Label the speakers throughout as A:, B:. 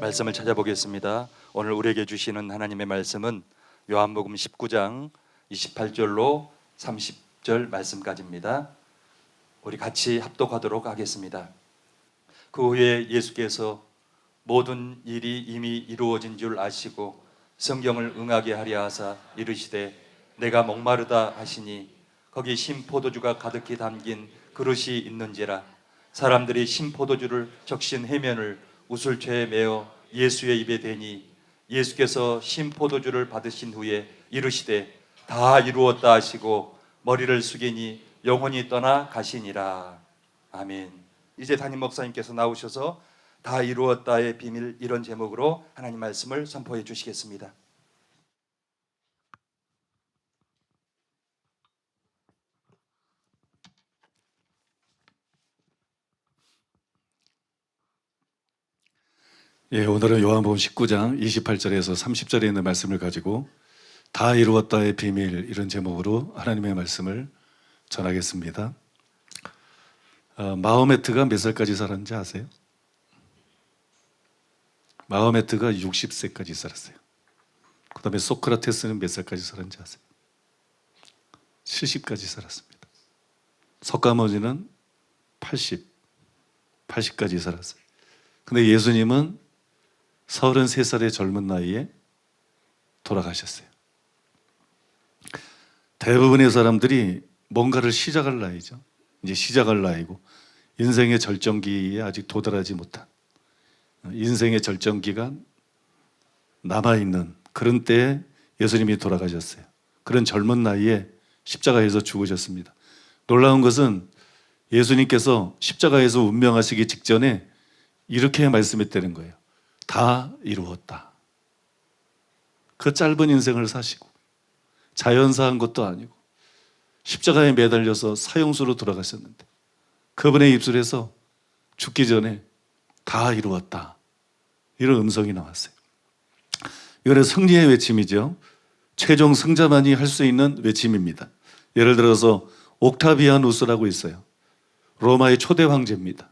A: 말씀을 찾아보겠습니다. 오늘 우리에게 주시는 하나님의 말씀은 요한복음 19장 28절로 30절 말씀까지입니다. 우리 같이 합독하도록 하겠습니다. 그 후에 예수께서 모든 일이 이미 이루어진 줄 아시고 성경을 응하게 하려 하사 이르시되 내가 목마르다 하시니 거기 신포도주가 가득히 담긴 그릇이 있는지라. 사람들이 신포도주를 적신 해면을 우슬초에 메어 예수의 입에 대니 예수께서 신포도주를 받으신 후에 이르시되 다 이루었다 하시고 머리를 숙이니 영혼이 떠나 가시니라. 아멘. 이제 담임 목사님께서 나오셔서 다 이루었다의 비밀, 이런 제목으로 하나님 말씀을 선포해 주시겠습니다.
B: 오늘은 요한복음 19장 28절에서 30절에 있는 말씀을 가지고 다 이루었다의 비밀, 이런 제목으로 하나님의 말씀을 전하겠습니다. 마호메트가 몇 살까지 살았는지 아세요? 마호메트가 60세까지 살았어요. 그 다음에 소크라테스는 몇 살까지 살았는지 아세요? 70까지 살았습니다. 석가모니는 80까지 살았어요. 근데 예수님은 33살의 젊은 나이에 돌아가셨어요. 대부분의 사람들이 뭔가를 시작할 나이죠. 이제 시작할 나이고, 인생의 절정기에 아직 도달하지 못한, 인생의 절정기가 남아있는 그런 때에 예수님이 돌아가셨어요. 그런 젊은 나이에 십자가에서 죽으셨습니다. 놀라운 것은 예수님께서 십자가에서 운명하시기 직전에 이렇게 말씀했다는 거예요. 다 이루었다. 그 짧은 인생을 사시고 자연사한 것도 아니고 십자가에 매달려서 사형수로 돌아가셨는데 그분의 입술에서 죽기 전에 다 이루었다, 이런 음성이 나왔어요. 이거는 승리의 외침이죠. 최종 승자만이 할 수 있는 외침입니다. 예를 들어서 옥타비아누스라고 있어요. 로마의 초대 황제입니다.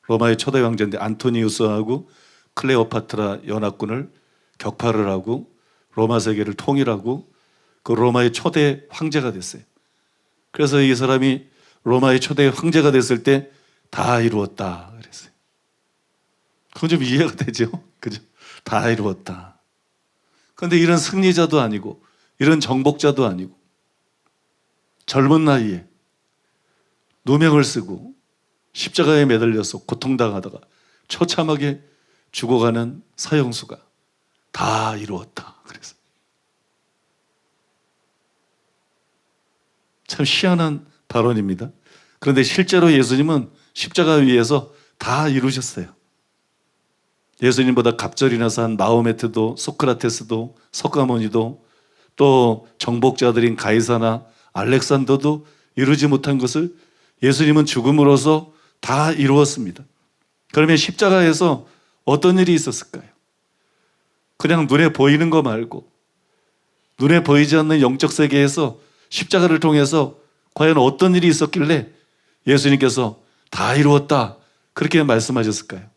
B: 로마의 초대 황제인데 안토니우스하고 클레오파트라 연합군을 격파를 하고 로마 세계를 통일하고 그 로마의 초대 황제가 됐어요. 그래서 이 사람이 로마의 초대 황제가 됐을 때 다 이루었다 그랬어요. 그건 좀 이해가 되죠? 그죠? 다 이루었다. 그런데 이런 승리자도 아니고 이런 정복자도 아니고 젊은 나이에 누명을 쓰고 십자가에 매달려서 고통당하다가 처참하게 죽어가는 사형수가 다 이루었다 그래서 참 희한한 발언입니다. 그런데 실제로 예수님은 십자가 위에서 다 이루셨어요. 예수님보다 갑절이나 산 마호메트도 소크라테스도 석가모니도 또 정복자들인 가이사나 알렉산더도 이루지 못한 것을 예수님은 죽음으로써 다 이루었습니다. 그러면 십자가에서 어떤 일이 있었을까요? 그냥 눈에 보이는 거 말고 눈에 보이지 않는 영적 세계에서 십자가를 통해서 과연 어떤 일이 있었길래 예수님께서 다 이루었다 그렇게 말씀하셨을까요?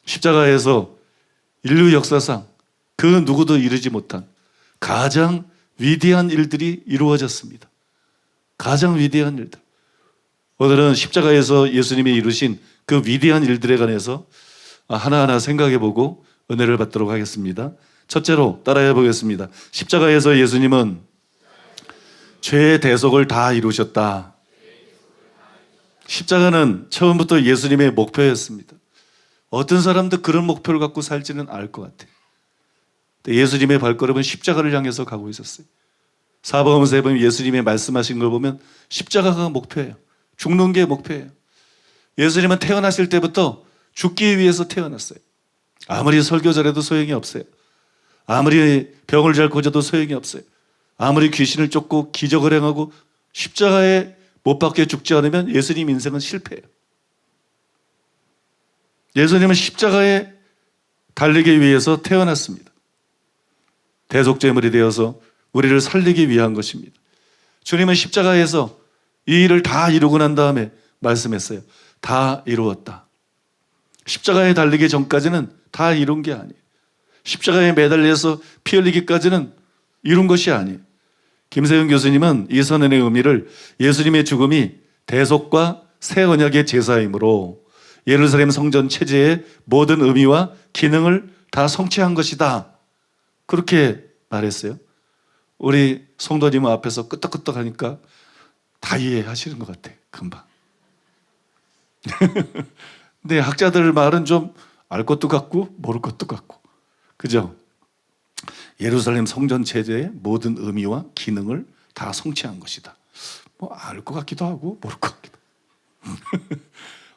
B: 십자가에서 인류 역사상 그 누구도 이루지 못한 가장 위대한 일들이 이루어졌습니다. 가장 위대한 일들. 오늘은 십자가에서 예수님이 이루신 그 위대한 일들에 관해서 하나하나 생각해보고 은혜를 받도록 하겠습니다. 첫째로 따라해 보겠습니다. 십자가에서 예수님은 죄의 대속을 다 이루셨다. 십자가는 처음부터 예수님의 목표였습니다. 어떤 사람도 그런 목표를 갖고 살지는 알 것 같아요. 예수님의 발걸음은 십자가를 향해서 가고 있었어요. 사복음 세 번 예수님이 말씀하신 걸 보면 십자가가 목표예요. 죽는 게 목표예요. 예수님은 태어나실 때부터 죽기 위해서 태어났어요. 아무리 설교 잘해도 소용이 없어요. 아무리 병을 잘 고쳐도 소용이 없어요. 아무리 귀신을 쫓고 기적을 행하고 십자가에 못 박혀 죽지 않으면 예수님 인생은 실패예요. 예수님은 십자가에 달리기 위해서 태어났습니다. 대속제물이 되어서 우리를 살리기 위한 것입니다. 주님은 십자가에서 이 일을 다 이루고 난 다음에 말씀했어요. 다 이루었다. 십자가에 달리기 전까지는 다 이룬 게 아니에요. 십자가에 매달려서 피 흘리기까지는 이룬 것이 아니에요. 김세윤 교수님은 이 선언의 의미를 예수님의 죽음이 대속과 새 언약의 제사이므로 예루살렘 성전 체제의 모든 의미와 기능을 다 성취한 것이다, 그렇게 말했어요. 우리 성도님 앞에서 끄떡끄떡 하니까 다 이해하시는 것 같아, 금방. 근데 학자들 말은 좀 알 것도 같고 모를 것도 같고, 그죠? 예루살렘 성전 체제의 모든 의미와 기능을 다 성취한 것이다. 뭐 알 것 같기도 하고 모를 것 같기도 하고.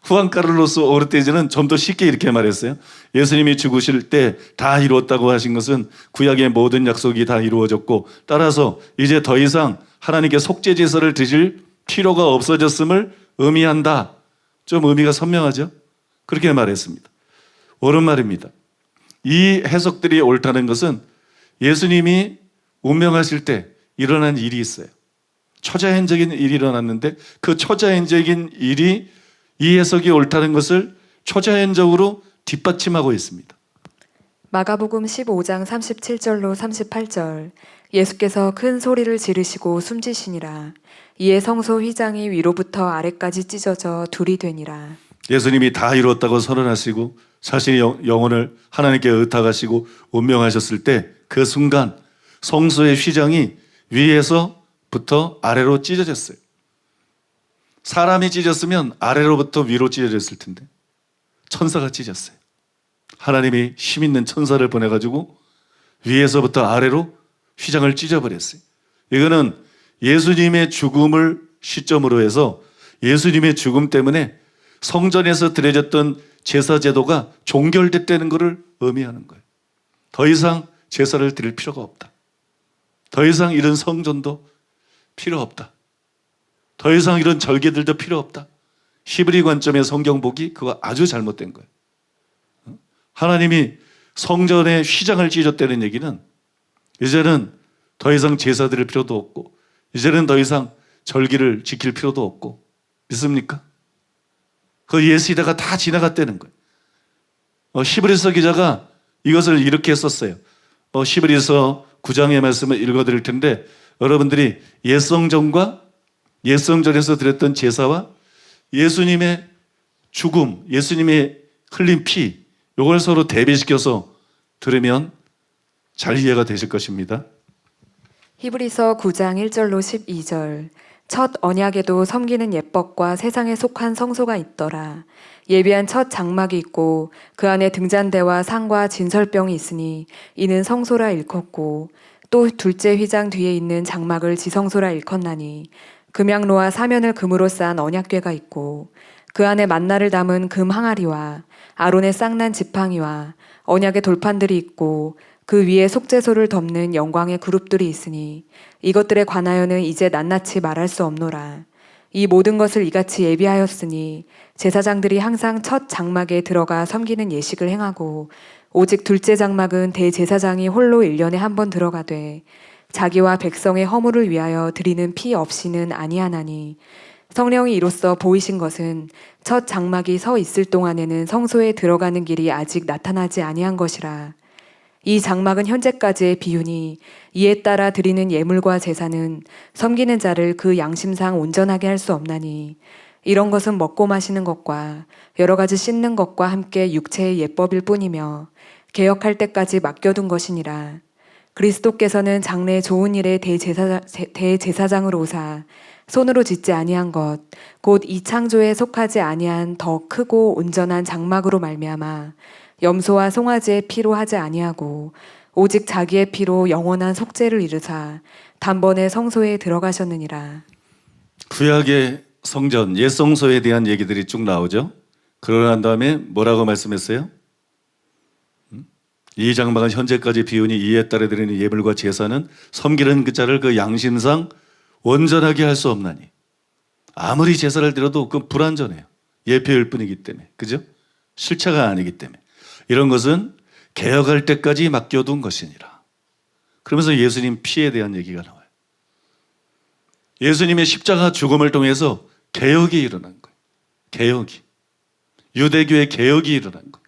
B: 후안 카를로스 오르테즈는 좀 더 쉽게 이렇게 말했어요. 예수님이 죽으실 때 다 이루었다고 하신 것은 구약의 모든 약속이 다 이루어졌고, 따라서 이제 더 이상 하나님께 속죄 제사를 드릴 필요가 없어졌음을 의미한다. 좀 의미가 선명하죠? 그렇게 말했습니다. 옳은 말입니다. 이 해석들이 옳다는 것은 예수님이 운명하실 때 일어난 일이 있어요. 초자연적인 일이 일어났는데 그 초자연적인 일이, 이 해석이 옳다는 것을 초자연적으로 뒷받침하고 있습니다.
C: 마가복음 15장 37절로 38절. 예수께서 큰 소리를 지르시고 숨지시니라. 이에 성소 휘장이 위로부터 아래까지 찢어져 둘이 되니라.
B: 예수님이 다 이루었다고 선언하시고 자신의 영혼을 하나님께 의탁하시고 운명하셨을 때 그 순간 성소의 휘장이 위에서부터 아래로 찢어졌어요. 사람이 찢었으면 아래로부터 위로 찢어졌을 텐데 천사가 찢었어요. 하나님이 힘 있는 천사를 보내가지고 위에서부터 아래로 휘장을 찢어버렸어요. 이거는 예수님의 죽음을 시점으로 해서 예수님의 죽음 때문에 성전에서 드려졌던 제사 제도가 종결됐다는 것을 의미하는 거예요. 더 이상 제사를 드릴 필요가 없다. 더 이상 이런 성전도 필요 없다. 더 이상 이런 절개들도 필요 없다. 히브리 관점의 성경 보기, 그거 아주 잘못된 거예요. 하나님이 성전의 휘장을 찢었다는 얘기는 이제는 더 이상 제사 드릴 필요도 없고, 이제는 더 이상 절기를 지킬 필요도 없고, 믿습니까? 그 예시대가 다 지나갔다는 거예요. 히브리서 기자가 이것을 이렇게 썼어요. 히브리서 9장의 말씀을 읽어드릴 텐데, 여러분들이 옛성전과 옛성전에서 드렸던 제사와 예수님의 죽음, 예수님의 흘린 피, 이걸 서로 대비시켜서 들으면 잘 이해가 되실 것입니다.
C: 히브리서 9장 1절로 12절. 첫 언약에도 섬기는 예법과 세상에 속한 성소가 있더라. 예비한 첫 장막이 있고 그 안에 등잔대와 상과 진설병이 있으니 이는 성소라 일컫고, 또 둘째 휘장 뒤에 있는 장막을 지성소라 일컫나니 금양로와 사면을 금으로 쌓은 언약궤가 있고 그 안에 만나를 담은 금 항아리와 아론의 쌍난 지팡이와 언약의 돌판들이 있고 그 위에 속죄소를 덮는 영광의 그룹들이 있으니 이것들에 관하여는 이제 낱낱이 말할 수 없노라. 이 모든 것을 이같이 예비하였으니 제사장들이 항상 첫 장막에 들어가 섬기는 예식을 행하고, 오직 둘째 장막은 대제사장이 홀로 1년에 한 번 들어가되 자기와 백성의 허물을 위하여 드리는 피 없이는 아니하나니, 성령이 이로써 보이신 것은 첫 장막이 서 있을 동안에는 성소에 들어가는 길이 아직 나타나지 아니한 것이라. 이 장막은 현재까지의 비유니 이에 따라 드리는 예물과 제사는 섬기는 자를 그 양심상 온전하게 할 수 없나니, 이런 것은 먹고 마시는 것과 여러 가지 씻는 것과 함께 육체의 예법일 뿐이며 개혁할 때까지 맡겨둔 것이니라. 그리스도께서는 장래 좋은 일의 대제사장으로 오사 손으로 짓지 아니한 것, 곧 이 창조에 속하지 아니한 더 크고 온전한 장막으로 말미암아 염소와 송아지의 피로 하지 아니하고 오직 자기의 피로 영원한 속죄를 이루사 단번에 성소에 들어가셨느니라.
B: 구약의 성전, 옛 성소에 대한 얘기들이 쭉 나오죠. 그러고 난 다음에 뭐라고 말씀했어요? 이 장막은 현재까지 비우니 이에 따라 드리는 예물과 제사는 섬기는 그 자를 그 양심상 온전하게 할 수 없나니. 아무리 제사를 드려도 그건 불완전해요. 예표일 뿐이기 때문에. 그죠? 실체가 아니기 때문에. 이런 것은 개혁할 때까지 맡겨둔 것이니라. 그러면서 예수님 피에 대한 얘기가 나와요. 예수님의 십자가 죽음을 통해서 개혁이 일어난 거예요. 개혁이. 유대교의 개혁이 일어난 거예요.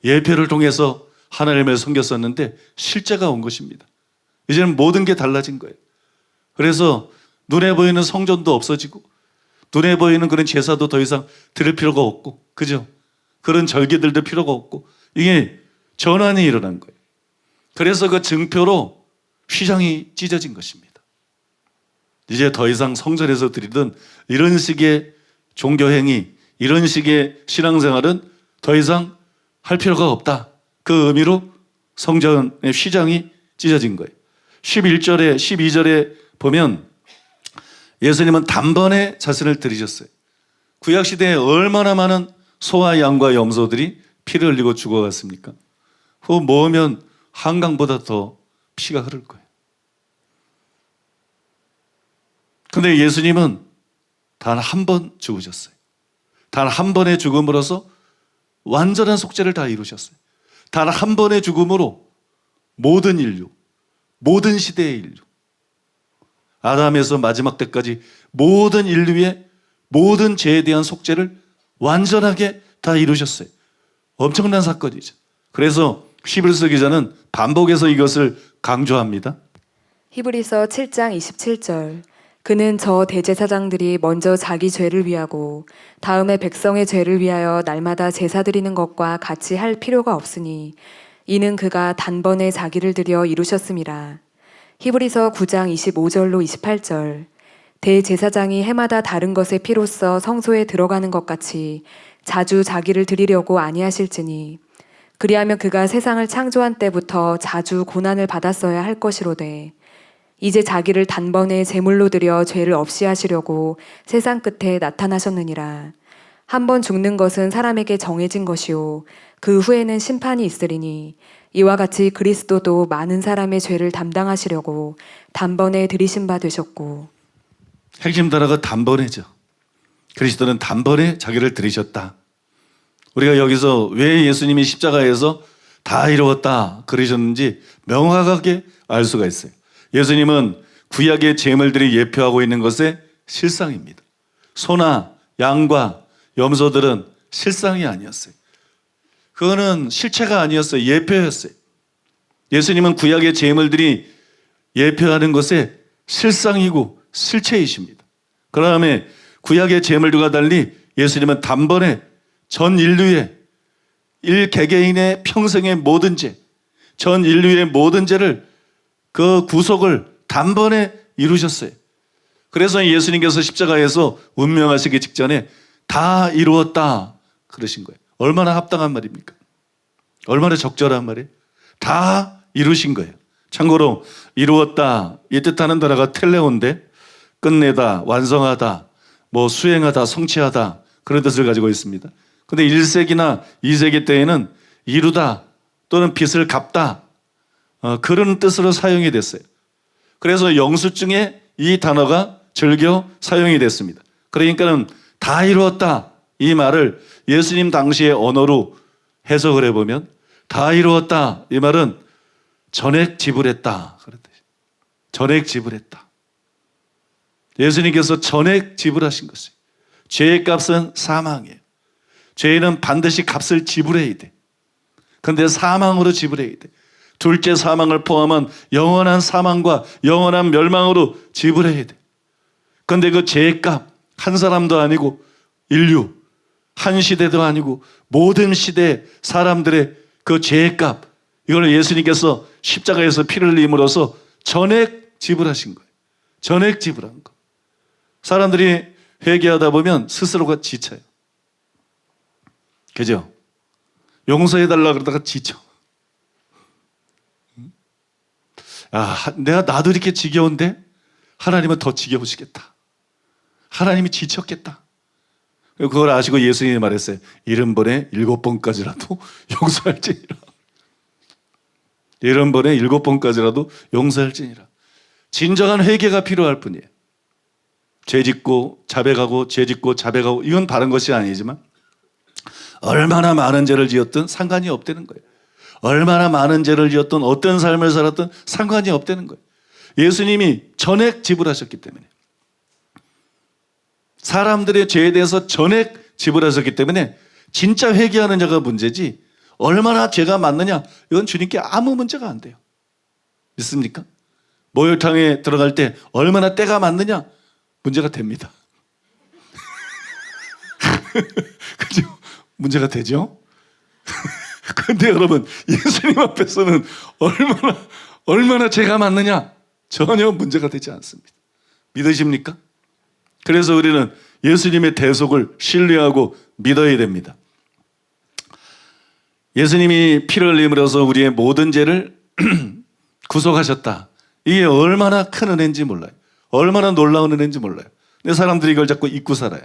B: 예표를 통해서 하나님을 섬겼었는데 실제가 온 것입니다. 이제는 모든 게 달라진 거예요. 그래서 눈에 보이는 성전도 없어지고 눈에 보이는 그런 제사도 더 이상 드릴 필요가 없고, 그죠? 그런 절기들도 필요가 없고, 이게 전환이 일어난 거예요. 그래서 그 증표로 휘장이 찢어진 것입니다. 이제 더 이상 성전에서 드리던 이런 식의 종교행위, 이런 식의 신앙생활은 더 이상 할 필요가 없다. 그 의미로 성전의 휘장이 찢어진 거예요. 11절에 12절에 보면 예수님은 단번에 자신을 드리셨어요. 구약시대에 얼마나 많은 소와 양과 염소들이 피를 흘리고 죽어갔습니까? 그거 모으면 한강보다 더 피가 흐를 거예요. 근데 예수님은 단 한 번 죽으셨어요. 단 한 번의 죽음으로써 완전한 속죄를 다 이루셨어요. 단 한 번의 죽음으로 모든 인류, 모든 시대의 인류, 아담에서 마지막 때까지 모든 인류의 모든 죄에 대한 속죄를 완전하게 다 이루셨어요. 엄청난 사건이죠. 그래서 히브리서 기자는 반복해서 이것을 강조합니다.
C: 히브리서 7장 27절. 그는 저 대제사장들이 먼저 자기 죄를 위하고 다음에 백성의 죄를 위하여 날마다 제사 드리는 것과 같이 할 필요가 없으니 이는 그가 단번에 자기를 드려 이루셨음이라. 히브리서 9장 25절로 28절. 대제사장이 해마다 다른 것의 피로써 성소에 들어가는 것 같이 자주 자기를 드리려고 아니하실지니 그리하면 그가 세상을 창조한 때부터 자주 고난을 받았어야 할 것이로되 이제 자기를 단번에 제물로 드려 죄를 없이 하시려고 세상 끝에 나타나셨느니라. 한 번 죽는 것은 사람에게 정해진 것이요 그 후에는 심판이 있으리니 이와 같이 그리스도도 많은 사람의 죄를 담당하시려고 단번에 들이신 바 되셨고.
B: 핵심 단어가 단번에죠. 그리스도는 단번에 자기를 들이셨다. 우리가 여기서 왜 예수님이 십자가에서 다 이루었다 그러셨는지 명확하게 알 수가 있어요. 예수님은 구약의 제물들이 예표하고 있는 것의 실상입니다. 소나 양과 염소들은 실상이 아니었어요. 그거는 실체가 아니었어요. 예표였어요. 예수님은 구약의 제물들이 예표하는 것의 실상이고 실체이십니다. 그 다음에 구약의 제물들과 달리 예수님은 단번에 전 인류의 일개개인의 평생의 모든 죄, 전 인류의 모든 죄를 그 구속을 단번에 이루셨어요. 그래서 예수님께서 십자가에서 운명하시기 직전에 다 이루었다 그러신 거예요. 얼마나 합당한 말입니까? 얼마나 적절한 말이에요? 다 이루신 거예요. 참고로 이루었다 이 뜻하는 단어가 텔레온데 끝내다, 완성하다, 뭐 수행하다, 성취하다 그런 뜻을 가지고 있습니다. 근데 1세기나 2세기 때에는 이루다 또는 빚을 갚다 그런 뜻으로 사용이 됐어요. 그래서 영수증에 이 단어가 즐겨 사용이 됐습니다. 그러니까는 다 이루었다 이 말을 예수님 당시의 언어로 해석을 해보면 다 이루었다 이 말은 전액 지불했다 그런 뜻이에요. 전액 지불했다. 예수님께서 전액 지불하신 것이에요. 죄의 값은 사망이에요. 죄는 반드시 값을 지불해야 돼. 그런데 사망으로 지불해야 돼. 둘째 사망을 포함한 영원한 사망과 영원한 멸망으로 지불해야 돼. 그런데 그 죄의 값 한 사람도 아니고 인류 한 시대도 아니고 모든 시대 사람들의 그 죄의 값 이걸 예수님께서 십자가에서 피를 흘림으로써 전액 지불하신 거예요. 전액 지불한 거. 사람들이 회개하다 보면 스스로가 지쳐요. 그죠? 용서해달라 그러다가 지쳐. 나도 이렇게 지겨운데 하나님은 더 지겨우시겠다. 하나님이 지쳤겠다. 그걸 아시고 예수님이 말했어요. 70번에 7번까지라도 용서할지니라. 70번에 7번까지라도 용서할지니라. 진정한 회개가 필요할 뿐이에요. 죄 짓고 자백하고 죄 짓고 자백하고 이건 바른 것이 아니지만 얼마나 많은 죄를 지었든 상관이 없다는 거예요. 얼마나 많은 죄를 지었든 어떤 삶을 살았든 상관이 없다는 거예요. 예수님이 전액 지불하셨기 때문에 사람들의 죄에 대해서 전액 지불하셨기 때문에 진짜 회개하는 자가 문제지 얼마나 죄가 많느냐 이건 주님께 아무 문제가 안 돼요. 믿습니까? 목욕탕에 들어갈 때 얼마나 때가 많느냐 문제가 됩니다. 그죠? 문제가 되죠? 그런데 여러분 예수님 앞에서는 얼마나 죄가 많느냐 전혀 문제가 되지 않습니다. 믿으십니까? 그래서 우리는 예수님의 대속을 신뢰하고 믿어야 됩니다. 예수님이 피를 흘림으로써 우리의 모든 죄를 구속하셨다. 이게 얼마나 큰 은혜인지 몰라요. 얼마나 놀라운 은혜인지 몰라요. 근데 사람들이 이걸 자꾸 잊고 살아요.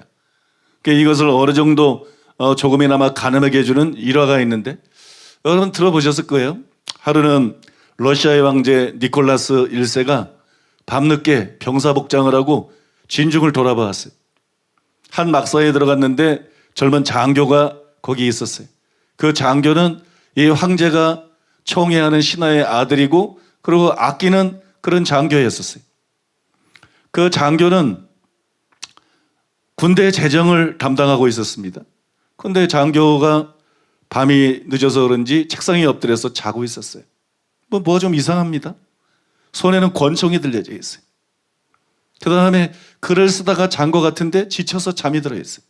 B: 그러니까 이것을 어느 정도 조금이나마 가늠하게 해주는 일화가 있는데 여러분 들어보셨을 거예요. 하루는 러시아의 황제 니콜라스 1세가 밤늦게 병사복장을 하고 진중을 돌아보았어요. 한 막사에 들어갔는데 젊은 장교가 거기 있었어요. 그 장교는 이 황제가 총애하는 신하의 아들이고 그리고 아끼는 그런 장교였었어요. 그 장교는 군대 재정을 담당하고 있었습니다. 그런데 장교가 밤이 늦어서 그런지 책상에 엎드려서 자고 있었어요. 뭐가 좀 이상합니다. 손에는 권총이 들려져 있어요. 그 다음에 글을 쓰다가 잔 것 같은데 지쳐서 잠이 들어 있어요.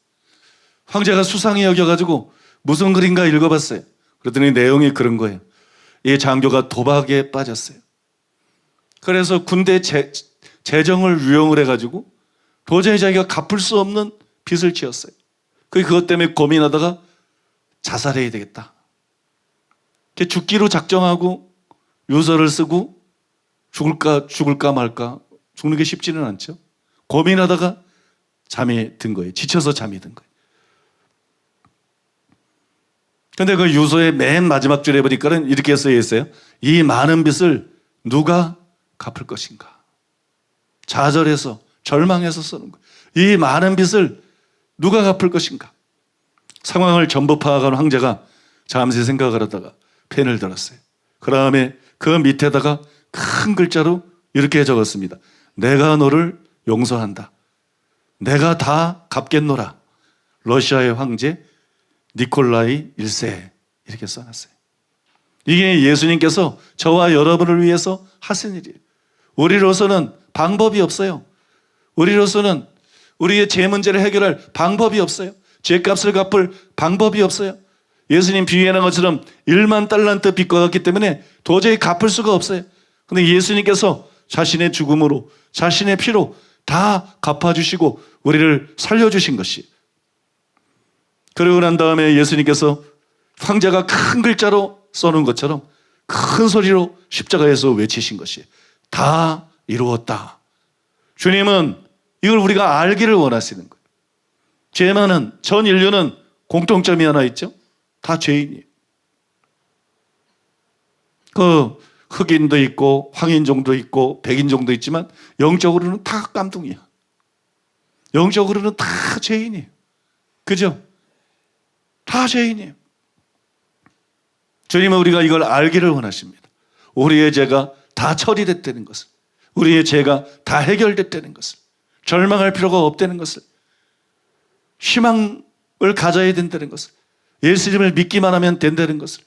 B: 황제가 수상히 여겨가지고 무슨 글인가 읽어봤어요. 그랬더니 내용이 그런 거예요. 이 장교가 도박에 빠졌어요. 그래서 군대 재정을 유용을 해가지고 도저히 자기가 갚을 수 없는 빚을 지었어요. 그것 때문에 고민하다가 자살해야 되겠다. 죽기로 작정하고 유서를 쓰고 죽을까 말까. 죽는 게 쉽지는 않죠. 고민하다가 잠이 든 거예요. 지쳐서 잠이 든 거예요. 근데 그 유서의 맨 마지막 줄에 보니까는 이렇게 쓰여 있어요. 이 많은 빚을 누가 갚을 것인가. 좌절해서 절망해서 쓰는 거예요. 이 많은 빚을 누가 갚을 것인가. 상황을 전부 파악한 황제가 잠시 생각을 하다가 펜을 들었어요. 그 다음에 그 밑에다가 큰 글자로 이렇게 적었습니다. 내가 너를 용서한다. 내가 다 갚겠노라. 러시아의 황제 니콜라이 1세 이렇게 써놨어요. 이게 예수님께서 저와 여러분을 위해서 하신 일이에요. 우리로서는 방법이 없어요. 우리로서는 우리의 죄 문제를 해결할 방법이 없어요. 죄값을 갚을 방법이 없어요. 예수님 비유하는 것처럼 1만 달란트 빚과 같기 때문에 도저히 갚을 수가 없어요. 그런데 예수님께서 자신의 죽음으로 자신의 피로 다 갚아주시고 우리를 살려주신 것이. 그러고 난 다음에 예수님께서 황제가 큰 글자로 써놓은 것처럼 큰 소리로 십자가에서 외치신 것이 다 이루었다. 주님은 이걸 우리가 알기를 원하시는 거예요. 죄 많은 전 인류는 공통점이 하나 있죠. 다 죄인이에요. 그 흑인도 있고 황인종도 있고 백인종도 있지만 영적으로는 다 깜둥이야. 영적으로는 다 죄인이에요. 그죠? 다 죄인이에요. 주님은 우리가 이걸 알기를 원하십니다. 우리의 죄가 다 처리됐다는 것을, 우리의 죄가 다 해결됐다는 것을, 절망할 필요가 없다는 것을, 희망을 가져야 된다는 것을, 예수님을 믿기만 하면 된다는 것을,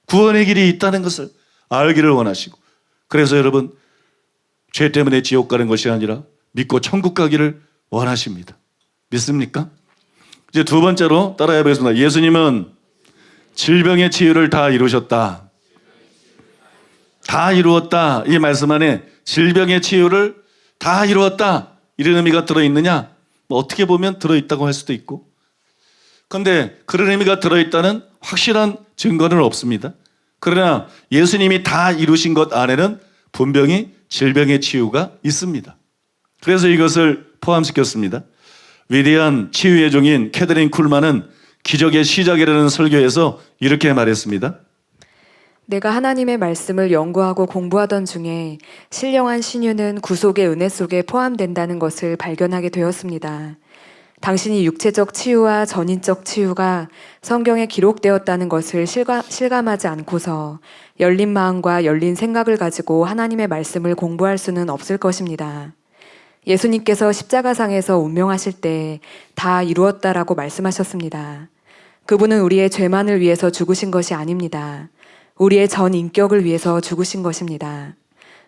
B: 구원의 길이 있다는 것을 알기를 원하시고, 그래서 여러분 죄 때문에 지옥 가는 것이 아니라 믿고 천국 가기를 원하십니다. 믿습니까? 이제 두 번째로 따라해 보겠습니다. 예수님은 질병의 치유를 다 이루셨다. 다 이루었다. 이 말씀 안에 질병의 치유를 다 이루었다. 이런 의미가 들어있느냐? 뭐 어떻게 보면 들어있다고 할 수도 있고. 그런데 그런 의미가 들어있다는 확실한 증거는 없습니다. 그러나 예수님이 다 이루신 것 안에는 분명히 질병의 치유가 있습니다. 그래서 이것을 포함시켰습니다. 위대한 치유의 종인 캐더린 쿨만은 기적의 시작이라는 설교에서 이렇게 말했습니다.
C: 내가 하나님의 말씀을 연구하고 공부하던 중에 신령한 신유는 구속의 은혜 속에 포함된다는 것을 발견하게 되었습니다. 당신이 육체적 치유와 전인적 치유가 성경에 기록되었다는 것을 실감하지 않고서 열린 마음과 열린 생각을 가지고 하나님의 말씀을 공부할 수는 없을 것입니다. 예수님께서 십자가상에서 운명하실 때 다 이루었다라고 말씀하셨습니다. 그분은 우리의 죄만을 위해서 죽으신 것이 아닙니다. 우리의 전 인격을 위해서 죽으신 것입니다.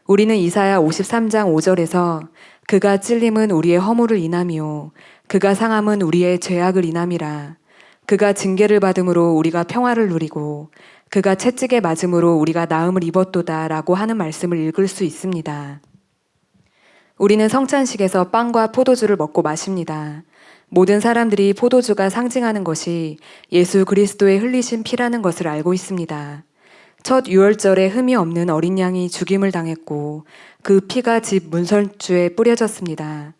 C: 우리는 이사야 53장 5절에서 그가 찔림은 우리의 허물을 인함이요 그가 상함은 우리의 죄악을 인함이라. 그가 징계를 받음으로 우리가 평화를 누리고 그가 채찍에 맞음으로 우리가 나음을 입었도다라고 하는 말씀을 읽을 수 있습니다. 우리는 성찬식에서 빵과 포도주를 먹고 마십니다. 모든 사람들이 포도주가 상징하는 것이 예수 그리스도의 흘리신 피라는 것을 알고 있습니다. 첫 유월절에 흠이 없는 어린 양이 죽임을 당했고 그 피가 집 문설주에 뿌려졌습니다.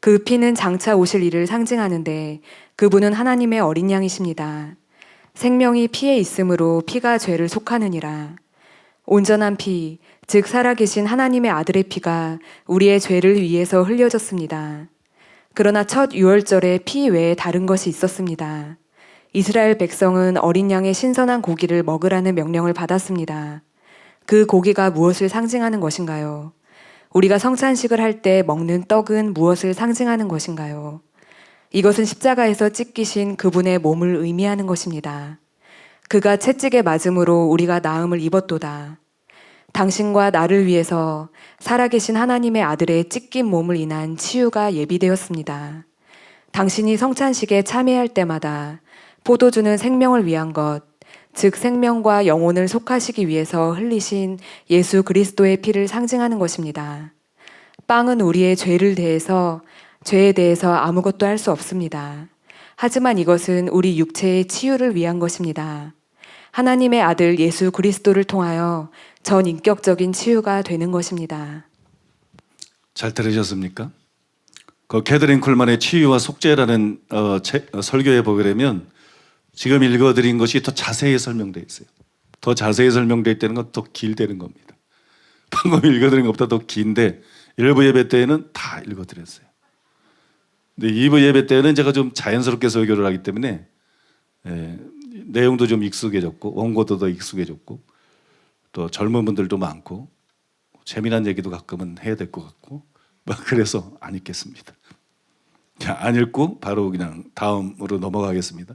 C: 그 피는 장차 오실 이를 상징하는데 그분은 하나님의 어린 양이십니다. 생명이 피에 있으므로 피가 죄를 속하느니라. 온전한 피, 즉 살아계신 하나님의 아들의 피가 우리의 죄를 위해서 흘려졌습니다. 그러나 첫 유월절에 피 외에 다른 것이 있었습니다. 이스라엘 백성은 어린 양의 신선한 고기를 먹으라는 명령을 받았습니다. 그 고기가 무엇을 상징하는 것인가요? 우리가 성찬식을 할 때 먹는 떡은 무엇을 상징하는 것인가요? 이것은 십자가에서 찢기신 그분의 몸을 의미하는 것입니다. 그가 채찍에 맞음으로 우리가 나음을 입었도다. 당신과 나를 위해서 살아계신 하나님의 아들의 찢긴 몸을 인한 치유가 예비되었습니다. 당신이 성찬식에 참여할 때마다 포도주는 생명을 위한 것, 즉 생명과 영혼을 속하시기 위해서 흘리신 예수 그리스도의 피를 상징하는 것입니다. 빵은 우리의 죄에 대해서 아무것도 할 수 없습니다. 하지만 이것은 우리 육체의 치유를 위한 것입니다. 하나님의 아들 예수 그리스도를 통하여 전 인격적인 치유가 되는 것입니다.
B: 잘 들으셨습니까? 그 캐더린 콜만의 치유와 속죄라는 설교에 보게 되면 지금 읽어드린 것이 더 자세히 설명되어 있어요. 더 자세히 설명되어 있다는 건 더 길다는 겁니다. 방금 읽어드린 것보다 더 긴데 일부 예배 때에는 다 읽어드렸어요. 근데 2부 예배 때는 제가 좀 자연스럽게 설교를 하기 때문에 내용도 좀 익숙해졌고 원고도 더 익숙해졌고 또 젊은 분들도 많고 재미난 얘기도 가끔은 해야 될 것 같고 막 그래서 안 읽겠습니다. 자, 안 읽고 바로 그냥 다음으로 넘어가겠습니다.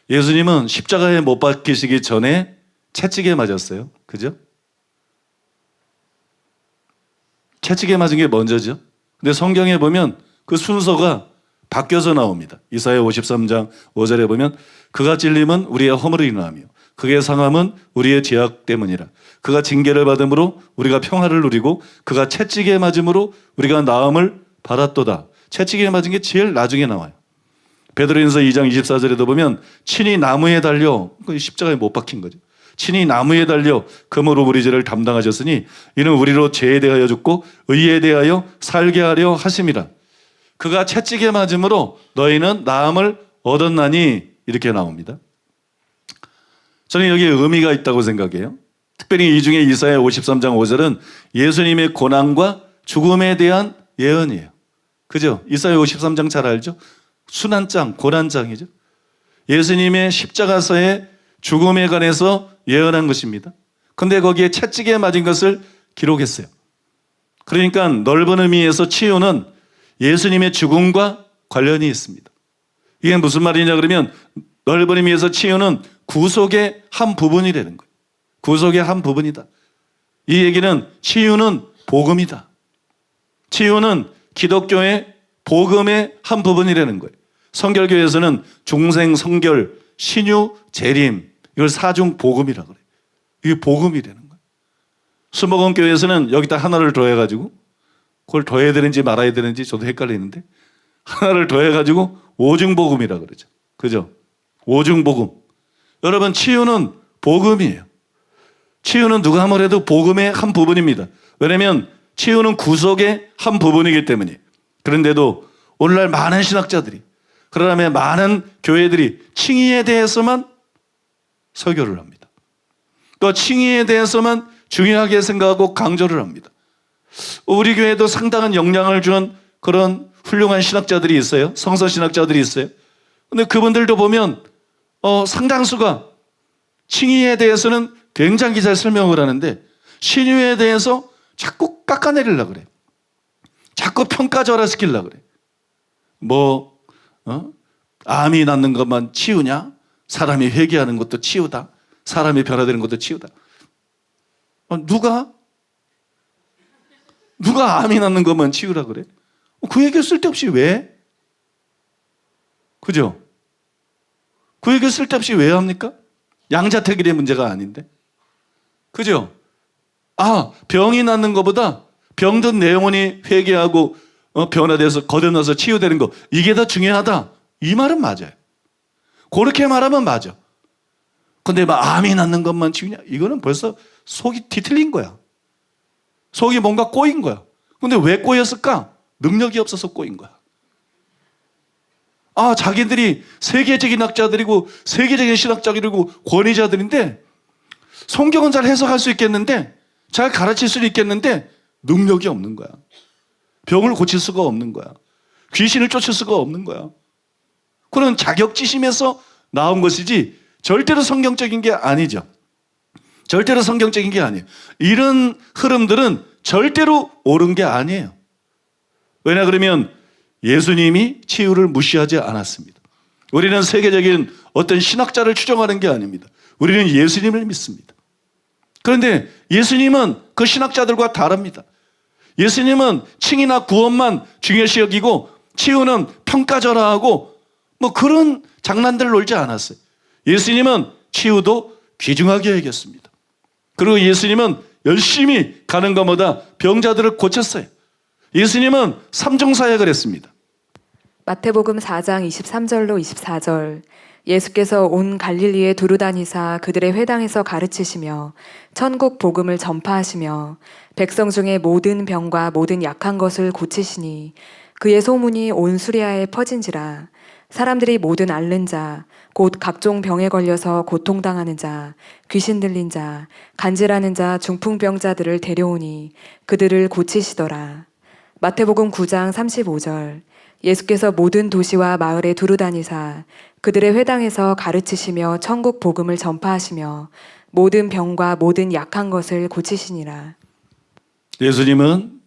B: 예수님은 십자가에 못 박히시기 전에 채찍에 맞았어요. 그죠? 채찍에 맞은 게 먼저죠. 근데 성경에 보면 그 순서가 바뀌어서 나옵니다. 이사야 53장 5절에 보면 그가 찔림은 우리의 허물을 인하며 그의 상함은 우리의 죄악 때문이라. 그가 징계를 받음으로 우리가 평화를 누리고 그가 채찍에 맞음으로 우리가 나음을 받았도다. 채찍에 맞은 게 제일 나중에 나와요. 베드로전서 2장 24절에도 보면 친히 나무에 달려, 십자가에 못 박힌 거죠. 친히 나무에 달려 금으로 우리 죄를 담당하셨으니 이는 우리로 죄에 대하여 죽고 의에 대하여 살게 하려 하심이라. 그가 채찍에 맞음으로 너희는 나음을 얻었나니 이렇게 나옵니다. 저는 여기에 의미가 있다고 생각해요. 특별히 이 중에 이사야 53장 5절은 예수님의 고난과 죽음에 대한 예언이에요. 그죠? 이사야 53장 잘 알죠? 순환장, 고난장이죠. 예수님의 십자가서의 죽음에 관해서 예언한 것입니다. 그런데 거기에 채찍에 맞은 것을 기록했어요. 그러니까 넓은 의미에서 치유는 예수님의 죽음과 관련이 있습니다. 이게 무슨 말이냐 그러면 넓은 의미에서 치유는 구속의 한 부분이라는 거예요. 구속의 한 부분이다. 이 얘기는 치유는 복음이다. 치유는 기독교의 복음의 한 부분이라는 거예요. 성결교에서는 중생, 성결, 신유, 재림 이걸 사중 복음이라고 그래요. 이게 복음이라는 거예요. 수목원교에서는 여기다 하나를 더해가지고 그걸 더해야 되는지 말아야 되는지 저도 헷갈리는데 하나를 더해가지고 오중복음이라고 그러죠. 그죠? 오중복음. 여러분 치유는 복음이에요. 치유는 누가 뭐래도 복음의 한 부분입니다. 왜냐하면 치유는 구속의 한 부분이기 때문에. 그런데도 오늘날 많은 신학자들이 그러나 많은 교회들이 칭의에 대해서만 설교를 합니다. 또 칭의에 대해서만 중요하게 생각하고 강조를 합니다. 우리 교회도 상당한 영향을 주는 그런 훌륭한 신학자들이 있어요. 성서 신학자들이 있어요. 그런데 그분들도 보면 상당수가 칭의에 대해서는 굉장히 잘 설명을 하는데 신유에 대해서 자꾸 깎아내리려고 그래요. 자꾸 평가절하시키려고 그래. 암이 낫는 것만 치유냐? 사람이 회개하는 것도 치유다. 사람이 변화되는 것도 치유다. 누가 암이 낫는 것만 치유라 그래? 그 얘기 쓸데없이 왜? 그죠? 그 얘기 쓸데없이 왜 합니까? 양자택일의 문제가 아닌데. 그죠? 병이 낫는 것보다 병든 내 영혼이 회개하고 변화돼서 거듭나서 치유되는 거, 이게 더 중요하다. 이 말은 맞아요. 그렇게 말하면 맞아. 근데 암이 낫는 것만 치유냐? 이거는 벌써 속이 뒤틀린 거야. 속이 뭔가 꼬인 거야. 근데 왜 꼬였을까? 능력이 없어서 꼬인 거야. 자기들이 세계적인 학자들이고 세계적인 신학자들이고 권위자들인데 성경은 잘 해석할 수 있겠는데, 잘 가르칠 수 있겠는데 능력이 없는 거야. 병을 고칠 수가 없는 거야. 귀신을 쫓을 수가 없는 거야. 그런 자격지심에서 나온 것이지 절대로 성경적인 게 아니죠. 절대로 성경적인 게 아니에요. 이런 흐름들은 절대로 옳은 게 아니에요. 왜냐 그러면 예수님이 치유를 무시하지 않았습니다. 우리는 세계적인 어떤 신학자를 추종하는 게 아닙니다. 우리는 예수님을 믿습니다. 그런데 예수님은 그 신학자들과 다릅니다. 예수님은 칭의나 구원만 중요시 여기고 치유는 평가절하하고 그런 장난들을 놀지 않았어요. 예수님은 치유도 귀중하게 여겼습니다. 그리고 예수님은 열심히 가는 것마다 병자들을 고쳤어요. 예수님은 삼중사역을 했습니다.
C: 마태복음 4장 23절로 24절. 예수께서 온 갈릴리에 두루 다니사 그들의 회당에서 가르치시며 천국 복음을 전파하시며 백성 중에 모든 병과 모든 약한 것을 고치시니 그의 소문이 온 수리아에 퍼진지라. 사람들이 모든 앓는 자, 곧 각종 병에 걸려서 고통당하는 자, 귀신 들린 자, 간질하는 자, 중풍병자들을 데려오니 그들을 고치시더라. 마태복음 9장 35절. 예수께서 모든 도시와 마을에 두루 다니사 그들의 회당에서 가르치시며 천국 복음을 전파하시며 모든 병과 모든 약한 것을 고치시니라.
B: 예수님은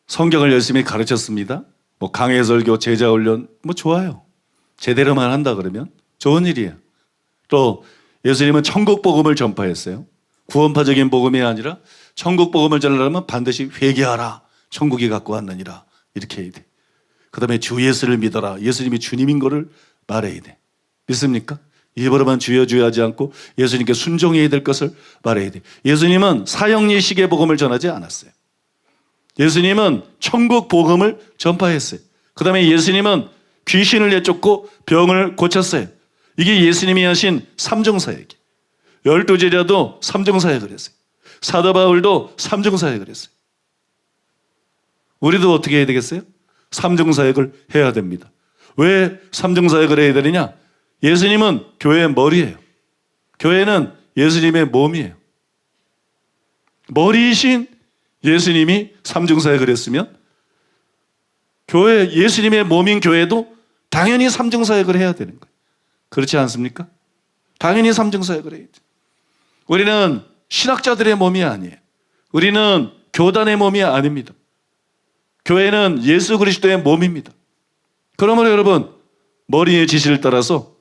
B: 성경을 열심히 가르쳤습니다. 강해설교, 제자훈련 좋아요. 제대로만 한다 그러면 좋은 일이에요. 또 예수님은 천국 복음을 전파했어요. 구원파적인 복음이 아니라 천국 복음을 전하려면 반드시 회개하라. 천국이 갖고 왔느니라. 이렇게 해야 돼. 그 다음에 주 예수를 믿어라. 예수님이 주님인 거를 말해야 돼. 믿습니까? 입으로만 주여 주여 하지 않고 예수님께 순종해야 될 것을 말해야 돼. 예수님은 사형리식의 복음을 전하지 않았어요. 예수님은 천국 복음을 전파했어요. 그 다음에 예수님은 귀신을 내쫓고 병을 고쳤어요. 이게 예수님이 하신 삼중사역이에요. 12제자도 삼중사역을 했어요. 사도 바울도 삼중사역을 했어요. 우리도 어떻게 해야 되겠어요? 삼중사역을 해야 됩니다. 왜 삼중사역을 해야 되느냐? 예수님은 교회의 머리예요. 교회는 예수님의 몸이에요. 머리이신 예수님이 삼중사역을 했으면 교회, 예수님의 몸인 교회도 당연히 삼중사역을 해야 되는 거예요. 그렇지 않습니까? 당연히 삼중사역을 해야죠. 우리는 신학자들의 몸이 아니에요. 우리는 교단의 몸이 아닙니다. 교회는 예수 그리스도의 몸입니다. 그러므로 여러분, 머리의 지시를 따라서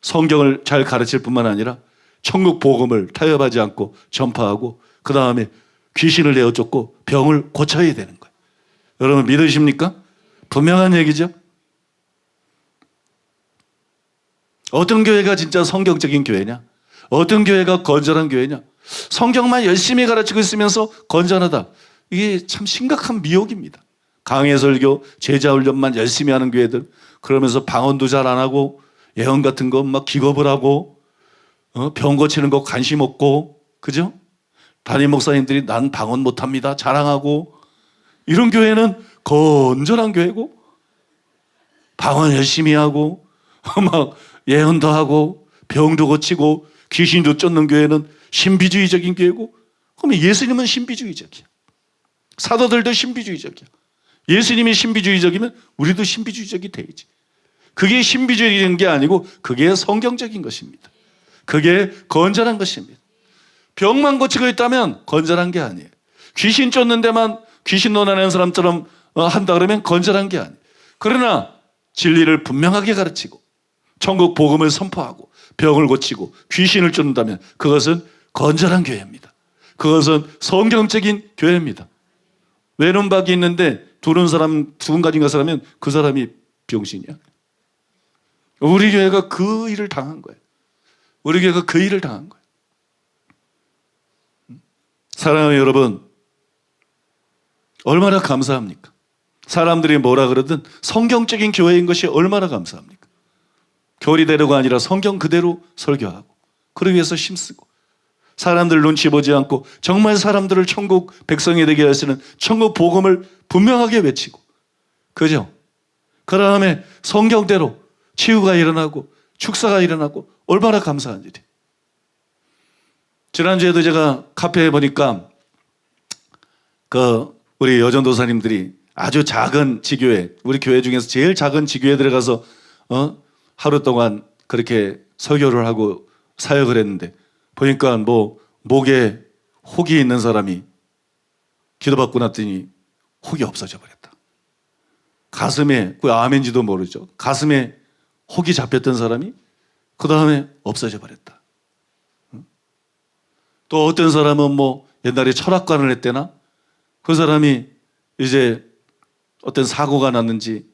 B: 성경을 잘 가르칠 뿐만 아니라 천국 복음을 타협하지 않고 전파하고 그 다음에 귀신을 내어쫓고 병을 고쳐야 되는 거예요. 여러분 믿으십니까? 분명한 얘기죠. 어떤 교회가 진짜 성경적인 교회냐? 어떤 교회가 건전한 교회냐? 성경만 열심히 가르치고 있으면서 건전하다. 이게 참 심각한 미혹입니다. 강해설교, 제자훈련만 열심히 하는 교회들, 그러면서 방언도 잘 안 하고 예언 같은 거 막 기겁을 하고 병 고치는 거 관심 없고, 그죠? 담임 목사님들이 난 방언 못합니다 자랑하고, 이런 교회는 건전한 교회고, 방언 열심히 하고 막 예언도 하고 병도 고치고 귀신도 쫓는 교회는 신비주의적인 교회고, 그러면 예수님은 신비주의적이야. 사도들도 신비주의적이야. 예수님이 신비주의적이면 우리도 신비주의적이 돼야지. 그게 신비주의적인 게 아니고 그게 성경적인 것입니다. 그게 건전한 것입니다. 병만 고치고 있다면 건전한 게 아니에요. 귀신 쫓는 데만 귀신 논하는 사람처럼 한다 그러면 건전한 게 아니에요. 그러나 진리를 분명하게 가르치고 천국 복음을 선포하고 병을 고치고 귀신을 쫓는다면 그것은 건전한 교회입니다. 그것은 성경적인 교회입니다. 외눈박이 있는데 두분 가진 사람은 그 사람이 병신이야. 우리 교회가 그 일을 당한 거예요. 우리 교회가 그 일을 당한 거예요. 사랑하는 여러분, 얼마나 감사합니까? 사람들이 뭐라 그러든 성경적인 교회인 것이 얼마나 감사합니까? 교리대로가 아니라 성경 그대로 설교하고 그러기 위해서 힘쓰고 사람들 눈치 보지 않고 정말 사람들을 천국 백성이 되게 하시는 천국 복음을 분명하게 외치고, 그죠? 그 다음에 성경대로 치유가 일어나고 축사가 일어나고 얼마나 감사한 일이에요. 지난주에도 제가 카페에 보니까 우리 여전도사님들이 아주 작은 지교회, 우리 교회 중에서 제일 작은 지교회에 들어가서 하루 동안 그렇게 설교를 하고 사역을 했는데 보니까 목에 혹이 있는 사람이 기도받고 났더니 혹이 없어져 버렸다. 가슴에, 그 아멘지도 모르죠. 가슴에 혹이 잡혔던 사람이 그 다음에 없어져 버렸다. 또 어떤 사람은 옛날에 철학관을 했대나 그 사람이 이제 어떤 사고가 났는지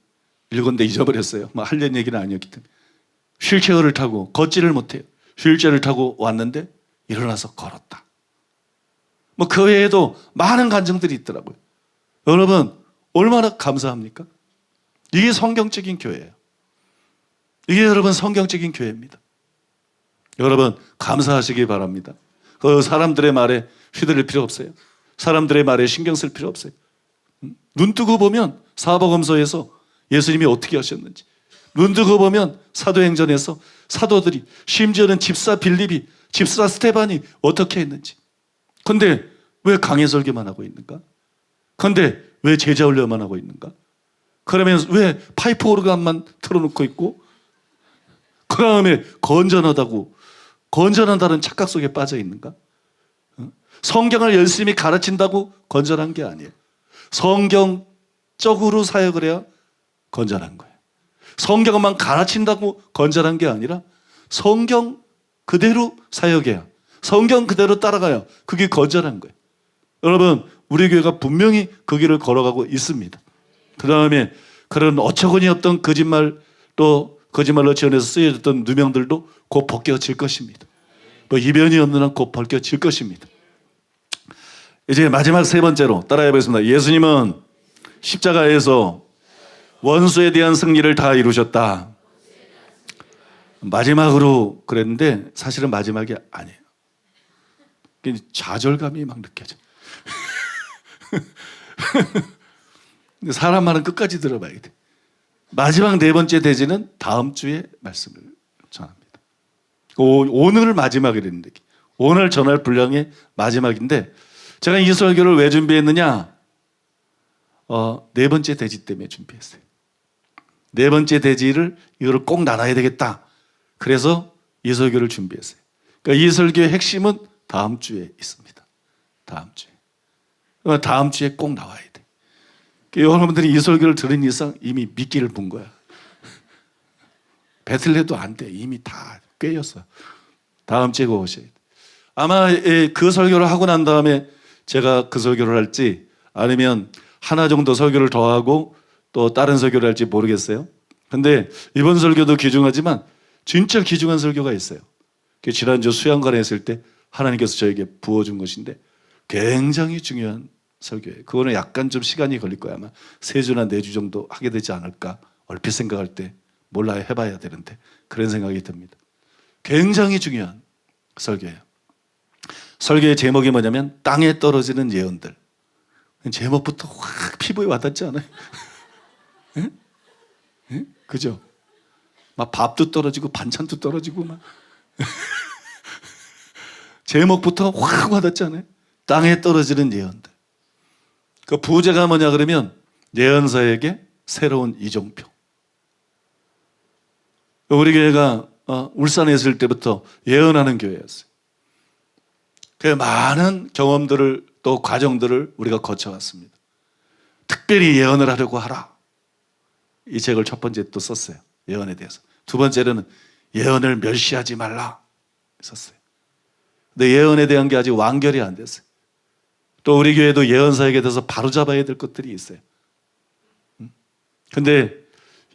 B: 읽었는데 잊어버렸어요. 하려는 얘기는 아니었기 때문에 휠체어를 타고 걷지를 못해요. 휠체어를 타고 왔는데 일어나서 걸었다. 그 외에도 많은 간증들이 있더라고요. 여러분 얼마나 감사합니까? 이게 성경적인 교회예요. 이게 여러분 성경적인 교회입니다. 여러분 감사하시기 바랍니다. 그 사람들의 말에 휘둘릴 필요 없어요. 사람들의 말에 신경 쓸 필요 없어요. 눈 뜨고 보면 사복음서에서 예수님이 어떻게 하셨는지, 눈 뜨고 보면 사도행전에서 사도들이, 심지어는 집사 빌립이, 집사 스테반이 어떻게 했는지. 근데 왜 강해 설교만 하고 있는가? 근데 왜 제자 훈련만 하고 있는가? 그러면 왜 파이프 오르간만 틀어놓고 있고 그 다음에 건전하다는 착각 속에 빠져 있는가? 성경을 열심히 가르친다고 건전한 게 아니에요. 성경적으로 사역을 해야 건전한 거예요. 성경만 가르친다고 건전한 게 아니라 성경 그대로 사역해야, 성경 그대로 따라가야 그게 건전한 거예요. 여러분 우리 교회가 분명히 그 길을 걸어가고 있습니다. 그 다음에 그런 어처구니 없던 거짓말, 또 거짓말로 지어내서 쓰여졌던 누명들도 곧 벗겨질 것입니다. 이변이 없는 한 곧 벗겨질 것입니다. 이제 마지막 세 번째로 따라해 보겠습니다. 예수님은 십자가에서 원수에 대한 승리를 다 이루셨다. 마지막으로 그랬는데 사실은 마지막이 아니에요. 좌절감이 막 느껴져. 사람 말은 끝까지 들어봐야 돼. 마지막 네 번째 대지는 다음 주에 말씀을 전합니다. 오늘 마지막이랬는데, 오늘 전할 분량의 마지막인데, 제가 이 설교를 왜 준비했느냐? 네 번째 대지 때문에 준비했어요. 네 번째 대지를 이거를 꼭 나눠야 되겠다. 그래서 이 설교를 준비했어요. 그러니까 이 설교의 핵심은 다음 주에 있습니다. 다음 주에. 다음 주에 꼭 나와야 돼. 여러분들이 이 설교를 들은 이상 이미 미끼를 분 거야. 배틀해도 안 돼. 이미 다 꿰였어. 다음 주에 오셔야 돼. 아마 그 설교를 하고 난 다음에 제가 그 설교를 할지 아니면 하나 정도 설교를 더 하고 또 다른 설교를 할지 모르겠어요. 근데 이번 설교도 귀중하지만 진짜 귀중한 설교가 있어요. 지난주 수양관에 했을 때 하나님께서 저에게 부어준 것인데 굉장히 중요한 설교예요. 그거는 약간 좀 시간이 걸릴 거야. 아마 3주나 4주 정도 하게 되지 않을까. 얼핏 생각할 때 몰라요. 해봐야 되는데 그런 생각이 듭니다. 굉장히 중요한 설교예요. 설교의 제목이 뭐냐면 땅에 떨어지는 예언들. 제목부터 확 피부에 와닿지 않아요? 예? 예? 그죠? 막 밥도 떨어지고 반찬도 떨어지고 막 제목부터 확 와닿지 않아요? 땅에 떨어지는 예언들. 그 부제가 뭐냐 그러면 예언자에게 새로운 이종표. 우리 교회가 울산에 있을 때부터 예언하는 교회였어요. 그 많은 경험들을 또 과정들을 우리가 거쳐왔습니다. 특별히 예언을 하려고 하라. 이 책을 첫 번째 또 썼어요. 예언에 대해서. 두 번째로는 예언을 멸시하지 말라 썼어요. 근데 예언에 대한 게 아직 완결이 안 됐어요. 또 우리 교회도 예언사역에 대해서 바로잡아야 될 것들이 있어요. 근데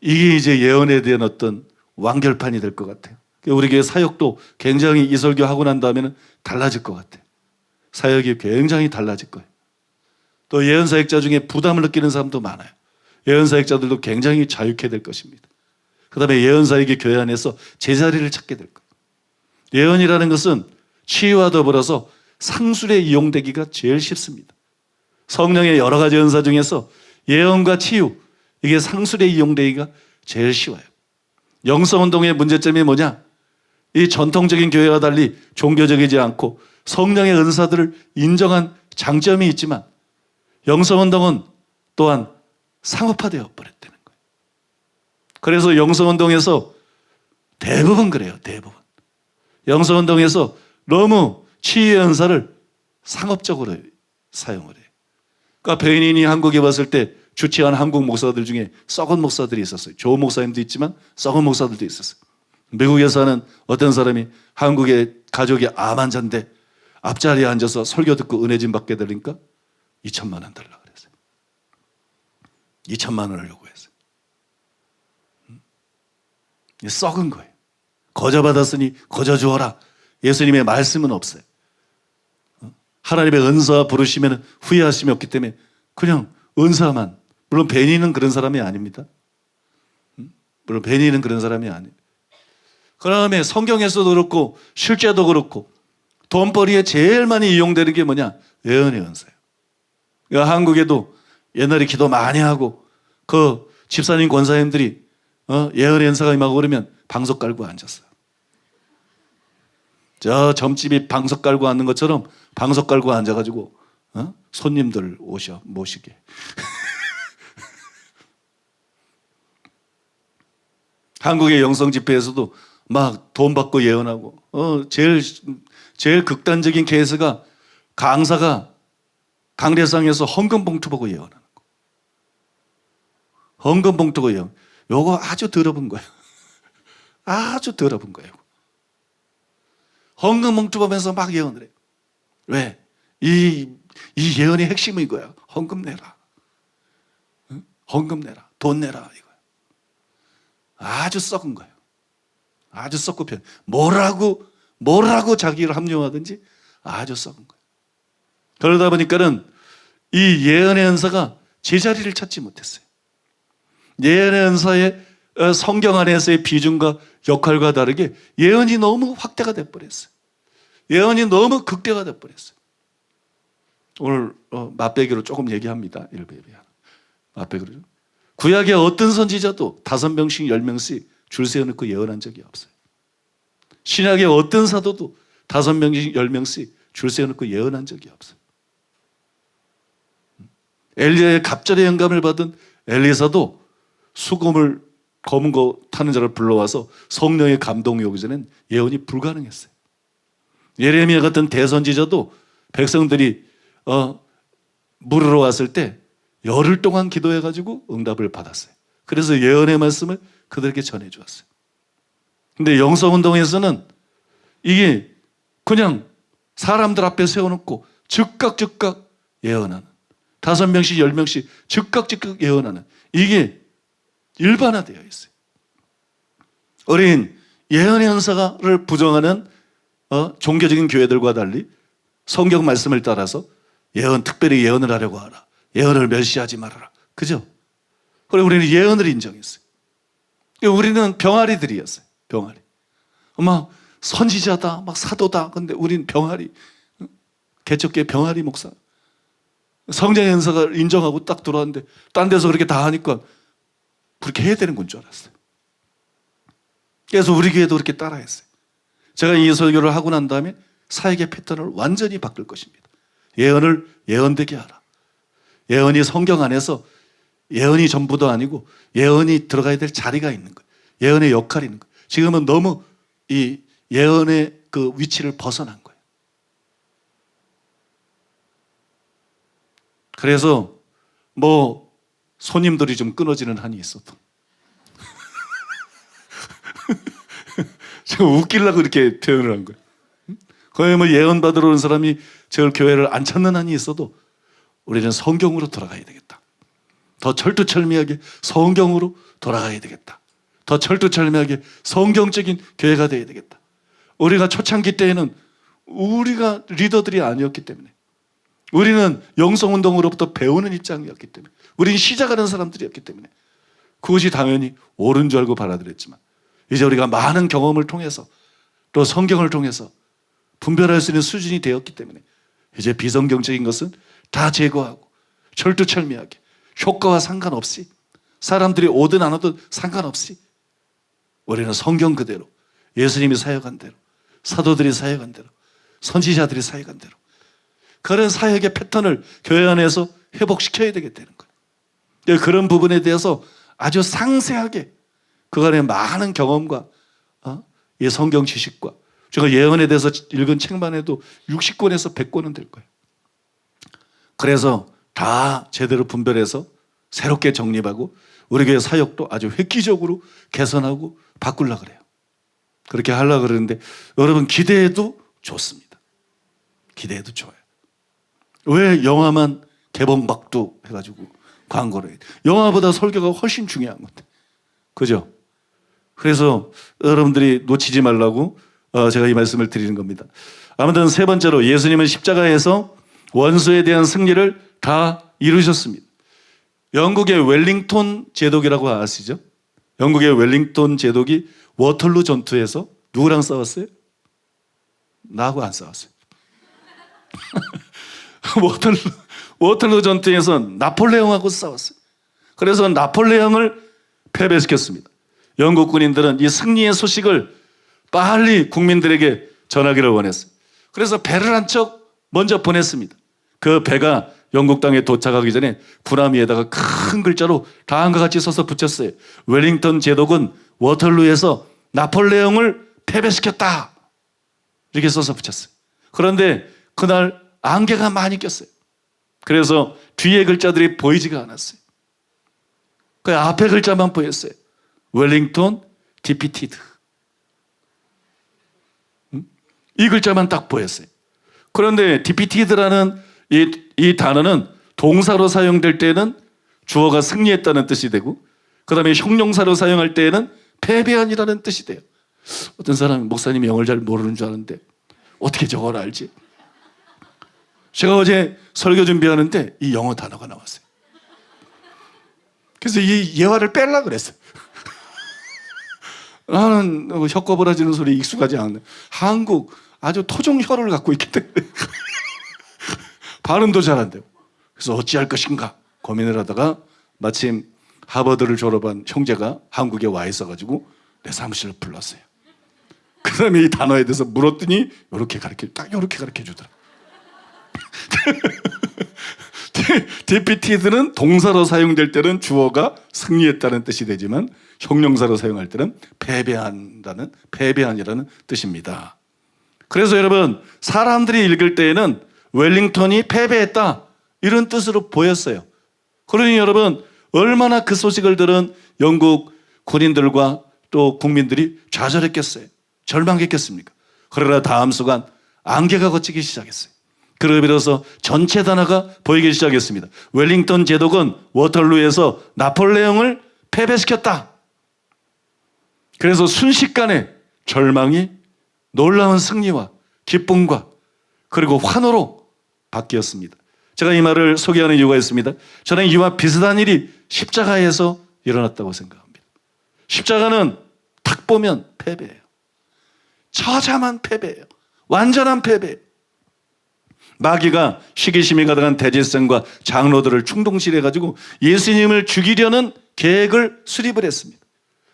B: 이게 이제 예언에 대한 어떤 완결판이 될 것 같아요. 우리 교회 사역도 굉장히 이 설교 하고 난 다음에는 달라질 것 같아요. 사역이 굉장히 달라질 거예요. 또 예언사역자 중에 부담을 느끼는 사람도 많아요. 예언사역자들도 굉장히 자유케 될 것입니다. 그 다음에 예언사역이 교회 안에서 제자리를 찾게 될 거예요. 예언이라는 것은 치유와 더불어서 상술에 이용되기가 제일 쉽습니다. 성령의 여러 가지 은사 중에서 예언과 치유, 이게 상술에 이용되기가 제일 쉬워요. 영성운동의 문제점이 뭐냐? 이 전통적인 교회와 달리 종교적이지 않고 성령의 은사들을 인정한 장점이 있지만 영성운동은 또한 상업화되어 버렸다는 거예요. 그래서 영성운동에서 대부분 그래요. 대부분. 영성운동에서 너무 치유의 은사를 상업적으로 사용을 해요. 그러니까 베니니 한국에 왔을 때 주치한 한국 목사들 중에 썩은 목사들이 있었어요. 좋은 목사님도 있지만 썩은 목사들도 있었어요. 미국에 사는 어떤 사람이 한국에 가족이 암 환자인데 앞자리에 앉아서 설교 듣고 은혜 좀 받게 되니까 2천만 원 달라고 그랬어요. 2천만 원을 요구했어요. 썩은 거예요. 거저 받았으니 거저 주어라. 예수님의 말씀은 없어요. 하나님의 은사 부르시면 후회하심이 없기 때문에 그냥 은사만. 물론 베니는 그런 사람이 아닙니다. 물론 베니는 그런 사람이 아니에요. 그 다음에 성경에서도 그렇고 실제도 그렇고 돈벌이에 제일 많이 이용되는 게 뭐냐? 예언의 은사예요. 그러니까 한국에도 옛날에 기도 많이 하고 그 집사님 권사님들이 예언의 은사가 임하고 그러면 방석 깔고 앉았어요. 저 점집이 방석 깔고 앉는 것처럼 방석 깔고 앉아가지고 손님들 모시게. 한국의 영성 집회에서도 막 돈 받고 예언하고 제일 극단적인 케이스가 강사가 강대상에서 헌금 봉투 보고 예언하는 거. 헌금 봉투 보고 예언. 요거 아주 더러운 거예요. 아주 더러운 거예요. 헌금 봉투 보면서 막 예언을 해요. 왜? 이 예언의 핵심은 이거야. 헌금 내라. 헌금 내라. 돈 내라. 이거야. 아주 썩은 거예요. 아주 썩고 편. 뭐라고 자기를 합리화하든지 아주 썩은 거예요. 그러다 보니까는 이 예언의 은사가 제자리를 찾지 못했어요. 예언의 은사의 성경 안에서의 비중과 역할과 다르게 예언이 너무 확대가 돼버렸어요. 예언이 너무 극대화 돼버렸어요. 오늘 맛배기로 조금 얘기합니다. 맛배기로. 구약의 어떤 선지자도 5명씩 10명씩 줄 세워놓고 예언한 적이 없어요. 신약의 어떤 사도도 5명씩 10명씩 줄 세워놓고 예언한 적이 없어요. 엘리야의 갑절의 영감을 받은 엘리사도 수금을 검은 거 타는 자를 불러와서 성령의 감동이 오기 전엔 예언이 불가능했어요. 예레미야 같은 대선지자도 백성들이 물으러 왔을 때 열흘 동안 기도해가지고 응답을 받았어요. 그래서 예언의 말씀을 그들에게 전해주었어요. 근데 영성운동에서는 이게 그냥 사람들 앞에 세워놓고 즉각 예언하는 5명씩 10명씩 즉각 예언하는 이게 일반화되어 있어요. 우린 예언의 은사를 부정하는 종교적인 교회들과 달리 성경 말씀을 따라서 특별히 예언을 하려고 하라. 예언을 멸시하지 말아라. 그죠? 그리고 우리는 예언을 인정했어요. 우리는 병아리들이었어요. 병아리. 막 선지자다, 막 사도다. 근데 우린 병아리. 개척교회 병아리 목사. 성령의 은사가 인정하고 딱 들어왔는데 딴 데서 그렇게 다 하니까 그렇게 해야 되는 건 줄 알았어요. 그래서 우리 교회도 그렇게 따라했어요. 제가 이 설교를 하고 난 다음에 사역의 패턴을 완전히 바꿀 것입니다. 예언을 예언되게 하라. 예언이 성경 안에서 예언이 전부도 아니고 예언이 들어가야 될 자리가 있는 거예요. 예언의 역할이 있는 거예요. 지금은 너무 이 예언의 그 위치를 벗어난 거예요. 그래서 뭐 손님들이 좀 끊어지는 한이 있어도 제가 웃기려고 이렇게 표현을 한 거예요. 거의 뭐 예언 받으러 온 사람이 저 교회를 안 찾는 한이 있어도 우리는 성경으로 돌아가야 되겠다. 더 철두철미하게 성경으로 돌아가야 되겠다. 더 철두철미하게 성경적인 교회가 되어야 되겠다. 우리가 초창기 때에는 우리가 리더들이 아니었기 때문에, 우리는 영성운동으로부터 배우는 입장이었기 때문에, 우리는 시작하는 사람들이었기 때문에 그것이 당연히 옳은 줄 알고 받아들였지만, 이제 우리가 많은 경험을 통해서 또 성경을 통해서 분별할 수 있는 수준이 되었기 때문에 이제 비성경적인 것은 다 제거하고 철두철미하게 효과와 상관없이, 사람들이 오든 안 오든 상관없이 우리는 성경 그대로, 예수님이 사역한 대로, 사도들이 사역한 대로, 선지자들이 사역한 대로 그런 사역의 패턴을 교회 안에서 회복시켜야 되게 되는 거예요. 그런 부분에 대해서 아주 상세하게 그간의 많은 경험과 이 성경 지식과, 제가 예언에 대해서 읽은 책만 해도 60권에서 100권은 될 거예요. 그래서 다 제대로 분별해서 새롭게 정립하고 우리 교회 사역도 아주 획기적으로 개선하고 바꾸려고 그래요. 그렇게 하려고 그러는데 여러분 기대해도 좋습니다. 기대해도 좋아요. 왜 영화만 개봉박두 해가지고 광고를 해요? 영화보다 설교가 훨씬 중요한 건데, 그죠? 그래서 여러분들이 놓치지 말라고 제가 이 말씀을 드리는 겁니다. 아무튼 세 번째로, 예수님은 십자가에서 원수에 대한 승리를 다 이루셨습니다. 영국의 웰링턴 제독이라고 아시죠? 영국의 웰링턴 제독이 워털루 전투에서 누구랑 싸웠어요? 나하고 안 싸웠어요. 워털루 전투에서 나폴레옹하고 싸웠어요. 그래서 나폴레옹을 패배시켰습니다. 영국 군인들은 이 승리의 소식을 빨리 국민들에게 전하기를 원했어요. 그래서 배를 한 척 먼저 보냈습니다. 그 배가 영국 땅에 도착하기 전에 구나미에다가 큰 글자로 다음과 같이 써서 붙였어요. 웰링턴 제독은 워털루에서 나폴레옹을 패배시켰다. 이렇게 써서 붙였어요. 그런데 그날 안개가 많이 꼈어요. 그래서 뒤에 글자들이 보이지가 않았어요. 그 앞에 글자만 보였어요. 웰링턴 디피티드. 이 글자만 딱 보였어요. 그런데 디피티드라는 이 단어는 동사로 사용될 때는 주어가 승리했다는 뜻이 되고, 그 다음에 형용사로 사용할 때에는 패배한이라는 뜻이 돼요. 어떤 사람이 목사님이 영어를 잘 모르는 줄 아는데 어떻게 저걸 알지? 제가 어제 설교 준비하는데 이 영어 단어가 나왔어요. 그래서 이 예화를 빼려고 그랬어요. 나는 혀 꺼부러지는 소리 익숙하지 않네. 한국 아주 토종혀를 갖고 있기 때문에 발음도 잘 안 돼요. 그래서 어찌할 것인가 고민을 하다가 마침 하버드를 졸업한 형제가 한국에 와 있어가지고 내 사무실로 불렀어요. 그 다음에 이 단어에 대해서 물었더니 딱 이렇게 가르쳐 주더라. 디피티드는 동사로 사용될 때는 주어가 승리했다는 뜻이 되지만 형용사로 사용할 때는 패배한이라는 뜻입니다. 그래서 여러분, 사람들이 읽을 때에는 웰링턴이 패배했다 이런 뜻으로 보였어요. 그러니 여러분, 얼마나 그 소식을 들은 영국 군인들과 또 국민들이 좌절했겠어요. 절망했겠습니까? 그러나 다음 순간 안개가 걷히기 시작했어요. 그로 비로소 전체 단어가 보이기 시작했습니다. 웰링턴 제독은 워털루에서 나폴레옹을 패배시켰다. 그래서 순식간에 절망이 놀라운 승리와 기쁨과 그리고 환호로 바뀌었습니다. 제가 이 말을 소개하는 이유가 있습니다. 저는 이와 비슷한 일이 십자가에서 일어났다고 생각합니다. 십자가는 딱 보면 패배예요. 처참한 패배예요. 완전한 패배예요. 마귀가 시기심이 가득한 대제사장과 장로들을 충동실해가지고 예수님을 죽이려는 계획을 수립을 했습니다.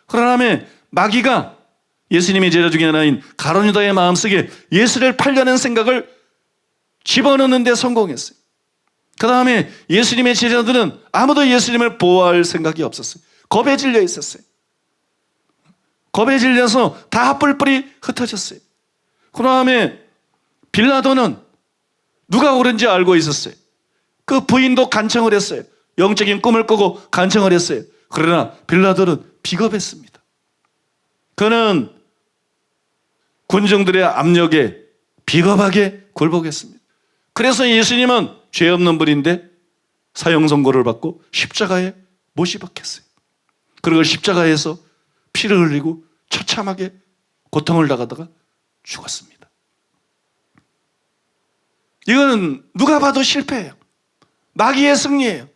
B: 그러나 마귀가 예수님의 제자 중에 하나인 가룟유다의 마음속에 예수를 팔려는 생각을 집어넣는 데 성공했어요. 그 다음에 예수님의 제자들은 아무도 예수님을 보호할 생각이 없었어요. 겁에 질려 있었어요. 겁에 질려서 다 뿔뿔이 흩어졌어요. 그 다음에 빌라도는 누가 옳은지 알고 있었어요. 그 부인도 간청을 했어요. 영적인 꿈을 꾸고 간청을 했어요. 그러나 빌라도는 비겁했습니다. 그는 군중들의 압력에 비겁하게 굴복했습니다. 그래서 예수님은 죄 없는 분인데 사형 선고를 받고 십자가에 못이 박혔어요. 그리고 십자가에서 피를 흘리고 처참하게 고통을 당하다가 죽었습니다. 이거는 누가 봐도 실패예요. 마귀의 승리예요.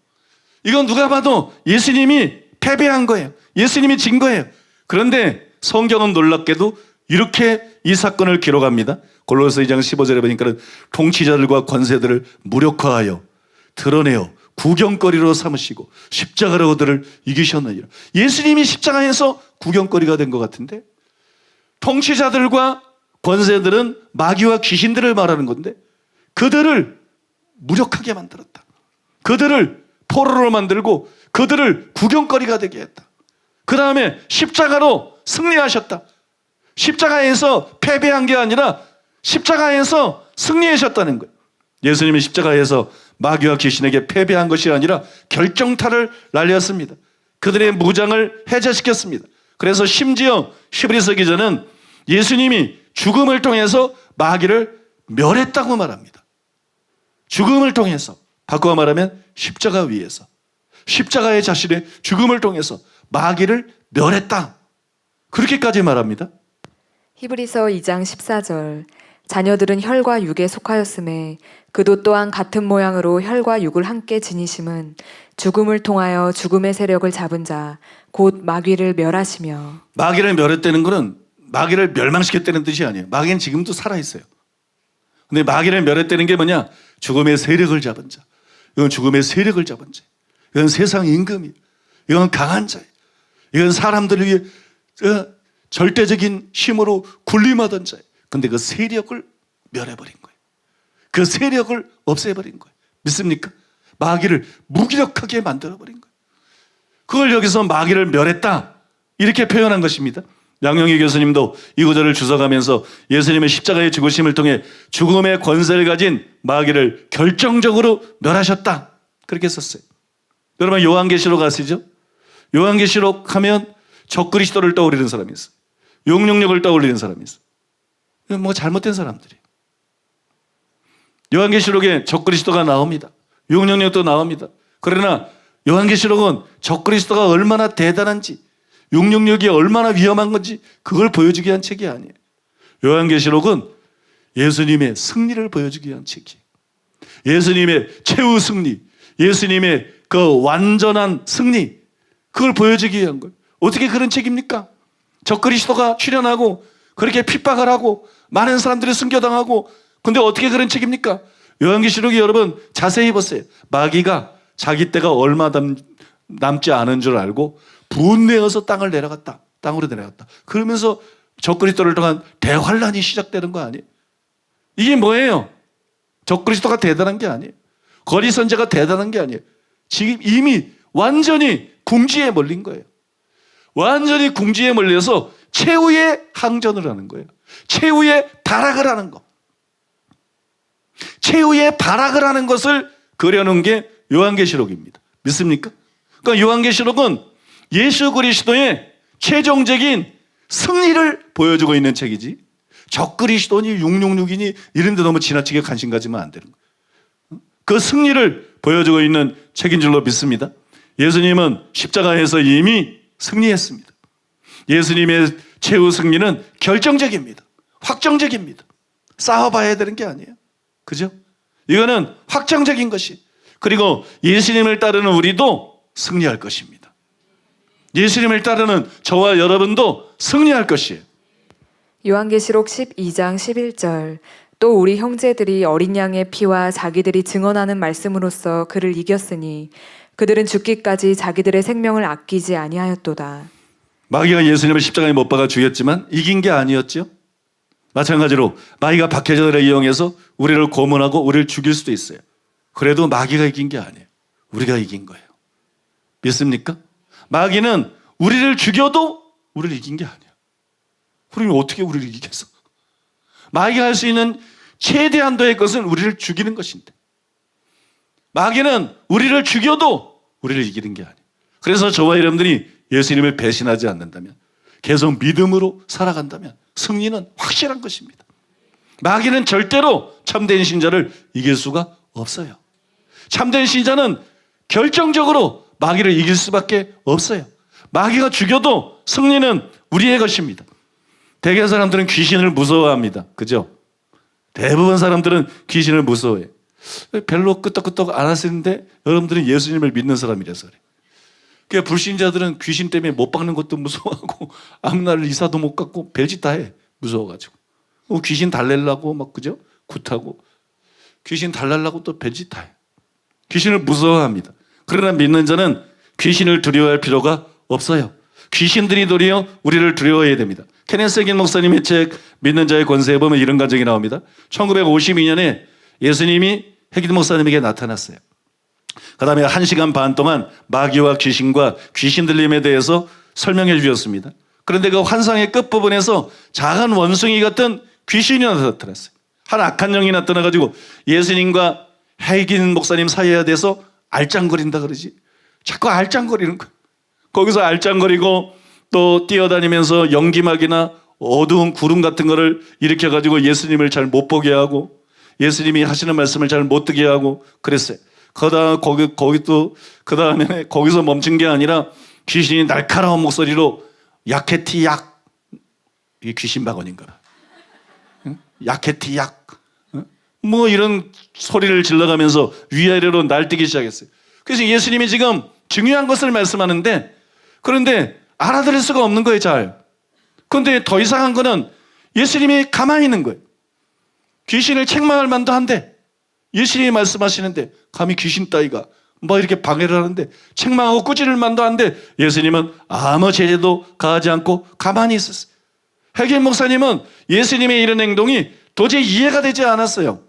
B: 이건 누가 봐도 예수님이 패배한 거예요. 예수님이 진 거예요. 그런데 성경은 놀랍게도 이렇게 이 사건을 기록합니다. 골로새 2장 15절에 보니까 통치자들과 권세들을 무력화하여 드러내어 구경거리로 삼으시고 십자가로 그들을 이기셨느니라. 예수님이 십자가에서 구경거리가 된 것 같은데, 통치자들과 권세들은 마귀와 귀신들을 말하는 건데 그들을 무력하게 만들었다. 그들을 포로로 만들고 그들을 구경거리가 되게 했다. 그 다음에 십자가로 승리하셨다. 십자가에서 패배한 게 아니라 십자가에서 승리하셨다는 거예요. 예수님이 십자가에서 마귀와 귀신에게 패배한 것이 아니라 결정타를 날렸습니다. 그들의 무장을 해제시켰습니다. 그래서 심지어 히브리서 기자는 예수님이 죽음을 통해서 마귀를 멸했다고 말합니다. 죽음을 통해서, 바꿔 말하면 십자가 위에서, 십자가의 자신의 죽음을 통해서 마귀를 멸했다. 그렇게까지 말합니다.
C: 히브리서 2장 14절. 자녀들은 혈과 육에 속하였음에 그도 또한 같은 모양으로 혈과 육을 함께 지니심은 죽음을 통하여 죽음의 세력을 잡은 자 곧 마귀를 멸하시며.
B: 마귀를 멸했다는 것은 마귀를 멸망시켰다는 뜻이 아니에요. 마귀는 지금도 살아있어요. 근데 마귀를 멸했다는 게 뭐냐? 죽음의 세력을 잡은 자. 이건 죽음의 세력을 잡은 자. 이건 세상 임금이에요. 이건 강한 자예요. 이건 사람들을 위해 절대적인 힘으로 군림하던 자예요. 근데 그 세력을 멸해버린 거예요. 그 세력을 없애버린 거예요. 믿습니까? 마귀를 무기력하게 만들어버린 거예요. 그걸 여기서 마귀를 멸했다 이렇게 표현한 것입니다. 양영희 교수님도 이 구절을 주석하면서 예수님의 십자가의 죽으심을 통해 죽음의 권세를 가진 마귀를 결정적으로 멸하셨다 그렇게 썼어요. 여러분 요한계시록 아시죠? 요한계시록 하면 적그리스도를 떠올리는 사람이 있어요. 666을 떠올리는 사람이 있어요. 뭐 잘못된 사람들이에요. 요한계시록에 적그리스도가 나옵니다. 666도 나옵니다. 그러나 요한계시록은 적그리스도가 얼마나 대단한지, 666이 얼마나 위험한 건지 그걸 보여주기 위한 책이 아니에요. 요한계시록은 예수님의 승리를 보여주기 위한 책이에요. 예수님의 최후 승리, 예수님의 그 완전한 승리, 그걸 보여주기 위한 거예요. 어떻게 그런 책입니까? 적그리스도가 출현하고 그렇게 핍박을 하고 많은 사람들이 숨겨당하고, 근데 어떻게 그런 책입니까? 요한계시록이 여러분 자세히 보세요. 마귀가 자기 때가 얼마 남지 않은 줄 알고 분내어서 땅으로 내려갔다. 그러면서 적그리스도를 통한 대환란이 시작되는 거 아니에요? 이게 뭐예요? 적그리스도가 대단한 게 아니에요. 거리 선제가 대단한 게 아니에요. 지금 이미 완전히 궁지에 몰린 거예요. 완전히 궁지에 몰려서 최후의 항전을 하는 거예요. 최후의 발악을 하는 거. 최후의 발악을 하는 것을 그려놓은 게 요한계시록입니다. 믿습니까? 그러니까 요한계시록은 예수 그리스도의 최종적인 승리를 보여주고 있는 책이지, 적그리스도니 666이니 이런 데 너무 지나치게 관심 가지면 안 되는 거예요. 그 승리를 보여주고 있는 책인 줄로 믿습니다. 예수님은 십자가에서 이미 승리했습니다. 예수님의 최후 승리는 결정적입니다. 확정적입니다. 싸워봐야 되는 게 아니에요. 그죠? 이거는 확정적인 것이. 그리고 예수님을 따르는 우리도 승리할 것입니다. 예수님을 따르는 저와 여러분도 승리할 것이에요.
C: 요한계시록 12장 11절. 또 우리 형제들이 어린 양의 피와 자기들이 증언하는 말씀으로써 그를 이겼으니 그들은 죽기까지 자기들의 생명을 아끼지 아니하였도다.
B: 마귀가 예수님을 십자가에 못 박아 죽였지만 이긴 게 아니었죠. 마찬가지로 마귀가 박해자들을 이용해서 우리를 고문하고 우리를 죽일 수도 있어요. 그래도 마귀가 이긴 게 아니에요. 우리가 이긴 거예요. 믿습니까? 마귀는 우리를 죽여도 우리를 이긴 게 아니에요. 우리는 어떻게 우리를 이기겠어? 마귀가 할 수 있는 최대한도의 것은 우리를 죽이는 것인데, 마귀는 우리를 죽여도 우리를 이기는 게 아니에요. 그래서 저와 여러분들이 예수님을 배신하지 않는다면, 계속 믿음으로 살아간다면 승리는 확실한 것입니다. 마귀는 절대로 참된 신자를 이길 수가 없어요. 참된 신자는 결정적으로 마귀를 이길 수밖에 없어요. 마귀가 죽여도 승리는 우리의 것입니다. 대개 사람들은 귀신을 무서워합니다. 그죠? 대부분 사람들은 귀신을 무서워해요. 별로 끄떡끄떡 안 하시는데 여러분들은 예수님을 믿는 사람이라서 그래요. 그러니까 불신자들은 귀신 때문에 못 박는 것도 무서워하고 앞날 이사도 못 갔고 별짓 다 해. 무서워가지고. 귀신 달래려고 막 그죠? 굿하고 귀신 달래려고 또 별짓 다 해. 귀신을 무서워합니다. 그러나 믿는 자는 귀신을 두려워할 필요가 없어요. 귀신들이 도리어 우리를 두려워해야 됩니다. 케네스 해긴 목사님의 책 믿는 자의 권세에 보면 이런 간증이 나옵니다. 1952년에 예수님이 해긴 목사님에게 나타났어요. 그 다음에 1시간 반 동안 마귀와 귀신과 귀신 들림에 대해서 설명해 주셨습니다. 그런데 그 환상의 끝부분에서 작은 원숭이 같은 귀신이 나타났어요. 한 악한 영이 나타나가지고 예수님과 해긴 목사님 사이에 대해서 알짱거린다 그러지. 자꾸 알짱거리는 거예요. 거기서 알짱거리고 또 뛰어다니면서 연기막이나 어두운 구름 같은 거를 일으켜가지고 예수님을 잘 못 보게 하고 예수님이 하시는 말씀을 잘 못 듣게 하고 그랬어요. 거기서 멈춘 게 아니라 귀신이 날카로운 목소리로 야케티 약, 이게 귀신 박원인가 봐. 응? 야케티 약, 응? 뭐 이런 소리를 질러가면서 위아래로 날뛰기 시작했어요. 그래서 예수님이 지금 중요한 것을 말씀하는데 그런데 알아들을 수가 없는 거예요, 잘. 그런데 더 이상한 거는 예수님이 가만히 있는 거예요. 귀신을 책망할 만도 한데 예수님이 말씀하시는데 감히 귀신 따위가 뭐 이렇게 방해를 하는데 책망하고 꾸짖을 만도 한데 예수님은 아무 제재도 가하지 않고 가만히 있었어요. 해긴 목사님은 예수님의 이런 행동이 도저히 이해가 되지 않았어요.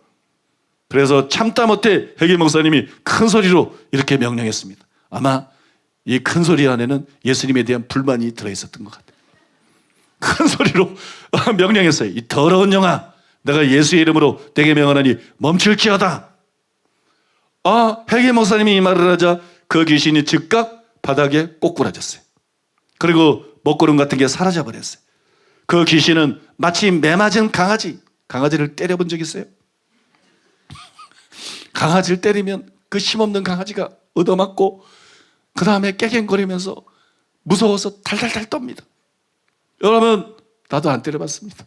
B: 그래서 참다 못해 해긴 목사님이 큰 소리로 이렇게 명령했습니다. 아마 이 큰 소리 안에는 예수님에 대한 불만이 들어있었던 것 같아요. 큰 소리로 명령했어요. 이 더러운 영아, 내가 예수의 이름으로 내게 명하노니 멈출지어다. 해긴 목사님이 이 말을 하자 그 귀신이 즉각 바닥에 꼬꾸라졌어요. 그리고 먹구름 같은 게 사라져버렸어요. 그 귀신은 마치 매 맞은 강아지를 때려본 적 있어요? 강아지를 때리면 그 힘없는 강아지가 얻어맞고 그 다음에 깨갱거리면서 무서워서 달달달 떱니다. 여러분, 나도 안 때려봤습니다.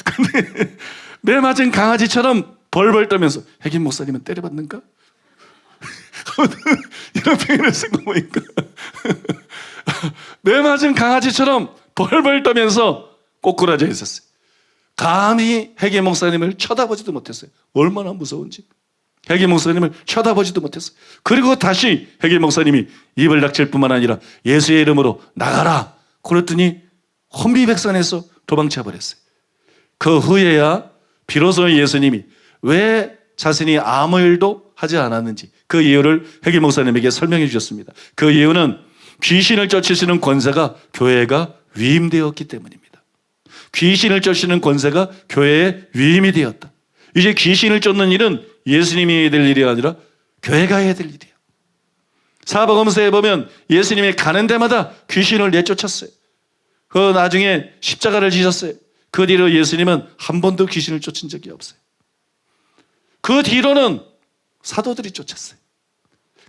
B: 근데 매 맞은 강아지처럼 벌벌 떠면서 해긴 목사님은 때려봤는가? 이런 표현을 쓴 거 보니까 매 맞은 강아지처럼 벌벌 떠면서 꼬꾸라져 있었어요. 감히 해긴 목사님을 쳐다보지도 못했어요. 얼마나 무서운지. 해긴 목사님을 쳐다보지도 못했어요. 그리고 다시 해긴 목사님이 입을 닥칠 뿐만 아니라 예수의 이름으로 나가라. 그랬더니 혼비백산해서 도망쳐 버렸어요. 그 후에야 비로소 예수님이 왜 자신이 아무 일도 하지 않았는지 그 이유를 해긴 목사님에게 설명해 주셨습니다. 그 이유는 귀신을 쫓으시는 권세가 교회가 위임되었기 때문입니다. 귀신을 쫓으시는 권세가 교회에 위임이 되었다. 이제 귀신을 쫓는 일은 예수님이 해야 될 일이 아니라 교회가 해야 될 일이에요. 사복음서에 보면 예수님이 가는 데마다 귀신을 내쫓았어요. 그 나중에 십자가를 지셨어요. 그 뒤로 예수님은 한 번도 귀신을 쫓은 적이 없어요. 그 뒤로는 사도들이 쫓았어요.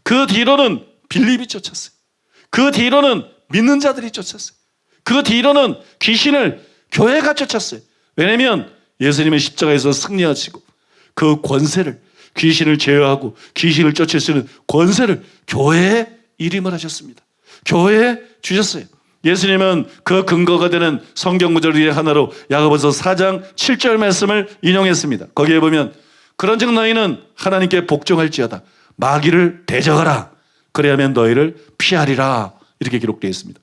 B: 그 뒤로는 빌립이 쫓았어요. 그 뒤로는 믿는 자들이 쫓았어요. 그 뒤로는 귀신을 교회가 쫓았어요. 왜냐하면 예수님은 십자가에서 승리하시고 그 권세를 귀신을 제어하고 귀신을 쫓을 수 있는 권세를 교회에 일임을 하셨습니다. 교회에 주셨어요. 예수님은 그 근거가 되는 성경 구절 중에 하나로 야고보서 4장 7절 말씀을 인용했습니다. 거기에 보면 그런즉 너희는 하나님께 복종할지어다 마귀를 대적하라 그래야만 너희를 피하리라 이렇게 기록되어 있습니다.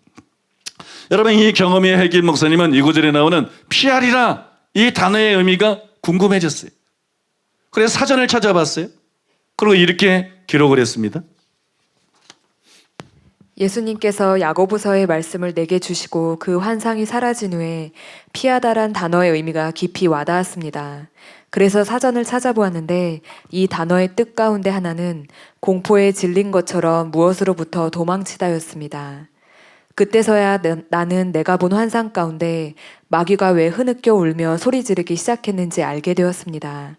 B: 여러분 이 경험이 해긴 목사님은 이 구절에 나오는 피하리라 이 단어의 의미가 궁금해졌어요. 그래서 사전을 찾아봤어요. 그리고 이렇게 기록을 했습니다.
C: 예수님께서 야고보서의 말씀을 내게 주시고 그 환상이 사라진 후에 피하다란 단어의 의미가 깊이 와닿았습니다. 그래서 사전을 찾아보았는데 이 단어의 뜻 가운데 하나는 공포에 질린 것처럼 무엇으로부터 도망치다였습니다. 그때서야 나는 내가 본 환상 가운데 마귀가 왜 흐느껴 울며 소리 지르기 시작했는지 알게 되었습니다.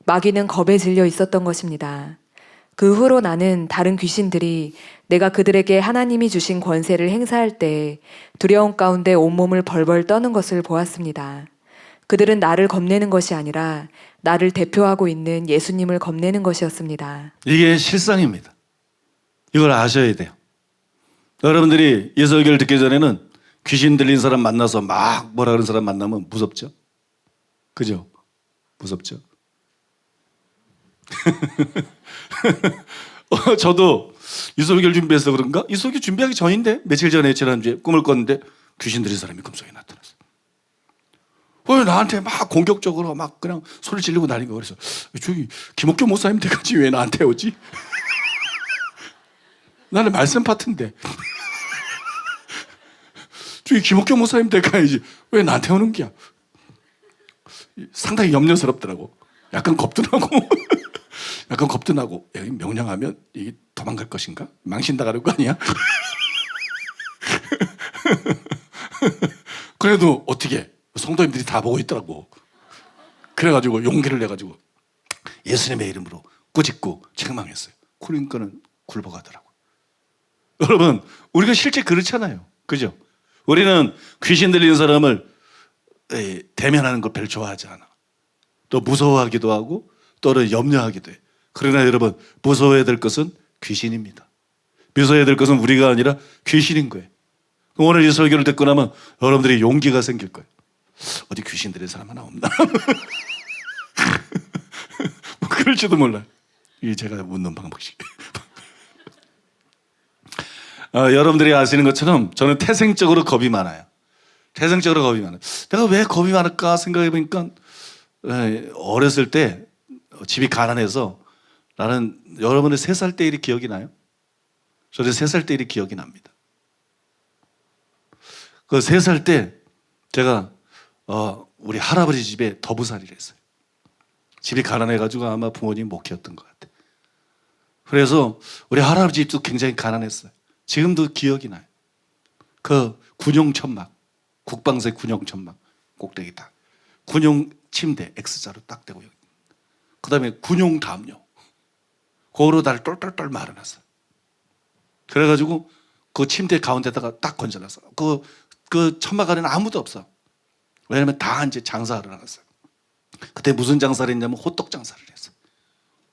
C: 마귀는 겁에 질려 있었던 것입니다. 그 후로 나는 다른 귀신들이 내가 그들에게 하나님이 주신 권세를 행사할 때 두려움 가운데 온몸을 벌벌 떠는 것을 보았습니다. 그들은 나를 겁내는 것이 아니라 나를 대표하고 있는 예수님을 겁내는 것이었습니다.
B: 이게 실상입니다. 이걸 아셔야 돼요. 여러분들이 이 설교를 듣기 전에는 귀신 들린 사람 만나서 막 뭐라 그러는 사람 만나면 무섭죠? 그죠? 무섭죠? 저도 이 설교를 준비해서 그런가? 이 설교 준비하기 전인데 며칠 전에 지난주에 꿈을 꿨는데 귀신 들린 사람이 꿈속에 나타났어요. 왜 나한테 막 공격적으로 막 그냥 소리 지르고 다니는 거. 그래서 저기 김옥교 목사님 댁까지 왜 나한테 오지? 나는 말씀 파트인데 저기 김옥교 목사님 댁 가야지 왜 나한테 오는 거야? 상당히 염려스럽더라고. 약간 겁도 나고 약간 겁도 나고 야, 명령하면 이게 도망갈 것인가? 망신당하는 거 아니야? 그래도 어떻게 성도님들이 다 보고 있더라고. 그래가지고 용기를 내가지고 예수님의 이름으로 꾸짖고 책망했어요. 그러니까는 굴복하더라고. 여러분 우리가 실제 그렇잖아요. 그죠? 우리는 귀신 들리는 사람을 대면하는 걸 별로 좋아하지 않아. 또 무서워하기도 하고 또는 염려하기도 해. 그러나 여러분 무서워해야 될 것은 귀신입니다. 무서워해야 될 것은 우리가 아니라 귀신인 거예요. 오늘 이 설교를 듣고 나면 여러분들이 용기가 생길 거예요. 어디 귀신 들린 사람 하나 없나? 뭐 그럴지도 몰라요. 이게 제가 묻는 방법이. 여러분들이 아시는 것처럼 저는 태생적으로 겁이 많아요. 태생적으로 겁이 많아요. 내가 왜 겁이 많을까 생각해 보니까 어렸을 때 집이 가난해서 나는 여러분의 3살 때 일이 기억이 나요? 저는 3살 때 일이 기억이 납니다. 그 3살 때 제가 우리 할아버지 집에 더부살이를 했어요. 집이 가난해가지고 아마 부모님이 목회였던 것 같아요. 그래서 우리 할아버지 집도 굉장히 가난했어요. 지금도 기억이 나요. 그 군용 천막, 국방세 군용 천막 꼭대기 딱, 군용 침대 X자로 딱 대고, 그 다음에 군용 담요, 그거로 날 똘똘똘 말아놨어요. 그래가지고 그 침대 가운데다가 딱 건져놨어. 그 천막 안에는 아무도 없어. 왜냐면 다 이제 장사하러 나갔어요. 그때 무슨 장사를 했냐면 호떡 장사를 했어.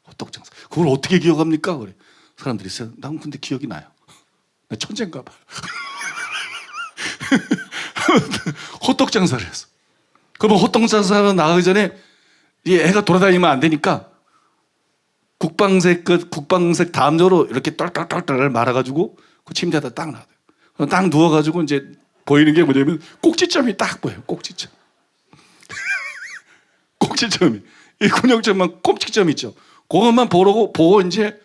B: 호떡 장사. 그걸 어떻게 기억합니까? 그래. 사람들이 있어요. 난 근데 기억이 나요. 나 천재인가 봐. 호떡 장사를 했어. 그러면 호떡 장사로 나가기 전에 이 애가 돌아다니면 안 되니까 국방색 담요로 이렇게 똘똘똘똘 말아가지고 그 침대에다 딱 놔둬요. 딱 누워가지고 이제 보이는 게 뭐냐면 꼭지점이 딱 보여요. 꼭지점. 꼭지점이. 이 군용점만 꼭지점 있죠. 그것만 보고 이제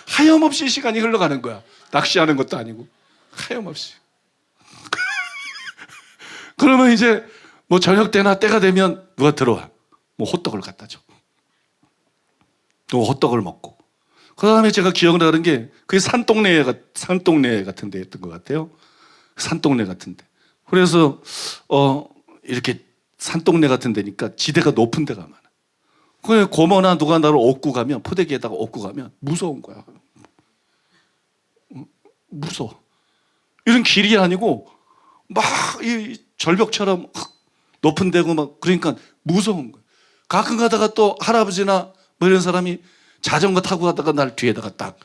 B: 하염없이 시간이 흘러가는 거야. 낚시하는 것도 아니고 하염없이. 그러면 이제 뭐 저녁 때나 때가 되면 누가 들어와. 뭐 호떡을 갖다 줘. 또 호떡을 먹고. 그 다음에 제가 기억나는 게 그게 산동네 같은 데였던 것 같아요. 산동네 같은 데. 그래서 이렇게 산동네 같은 데니까 지대가 높은 데가 많아. 그래 고모나 누가 나를 업고 가면, 포대기에다가 업고 가면 무서운 거야. 무서워. 이런 길이 아니고 막 이 절벽처럼 높은 데고 막 그러니까 무서운 거야. 가끔 가다가 또 할아버지나 뭐 이런 사람이 자전거 타고 가다가 날 뒤에다가 딱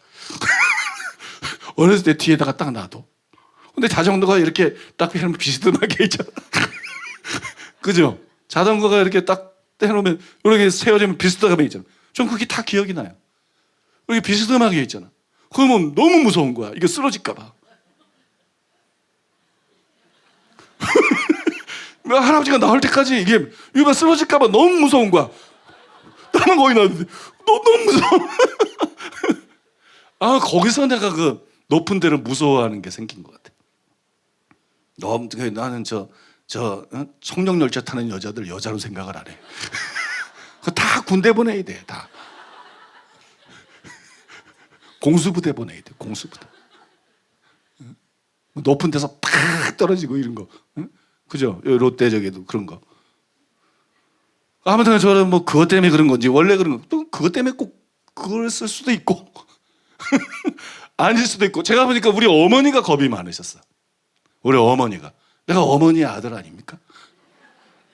B: 어렸을 때 뒤에다가 딱 놔둬. 근데 자전거가 이렇게 딱 해놓으면 비스듬하게 있잖아. 그죠? 자전거가 이렇게 딱 해놓으면 이렇게 세워지면 비스듬하게 있잖아. 좀 그게 다 기억이 나요. 이렇게 비스듬하게 있잖아. 그러면 너무 무서운 거야. 이게 쓰러질까 봐. 할아버지가 나올 때까지 이거 쓰러질까 봐 너무 무서운 거야. 나만 거기 나왔는데 너무 무서워. 거기서 내가 그 높은 데를 무서워하는 게 생긴 것 같아. 나는 청룡열차 타는 여자들 여자로 생각을 안 해. 그거 다 군대 보내야 돼. 다. 공수부대 보내야 돼. 공수부대. 높은 데서 팍 떨어지고 이런 거. 그죠? 롯데 저기도 그런 거. 아무튼 저는 뭐 그것 때문에 그런 건지 원래 그런 거. 또 그것 때문에 꼭 그걸 쓸 수도 있고 아닐 수도 있고. 제가 보니까 우리 어머니가 겁이 많으셨어. 우리 어머니가. 내가 어머니의 아들 아닙니까?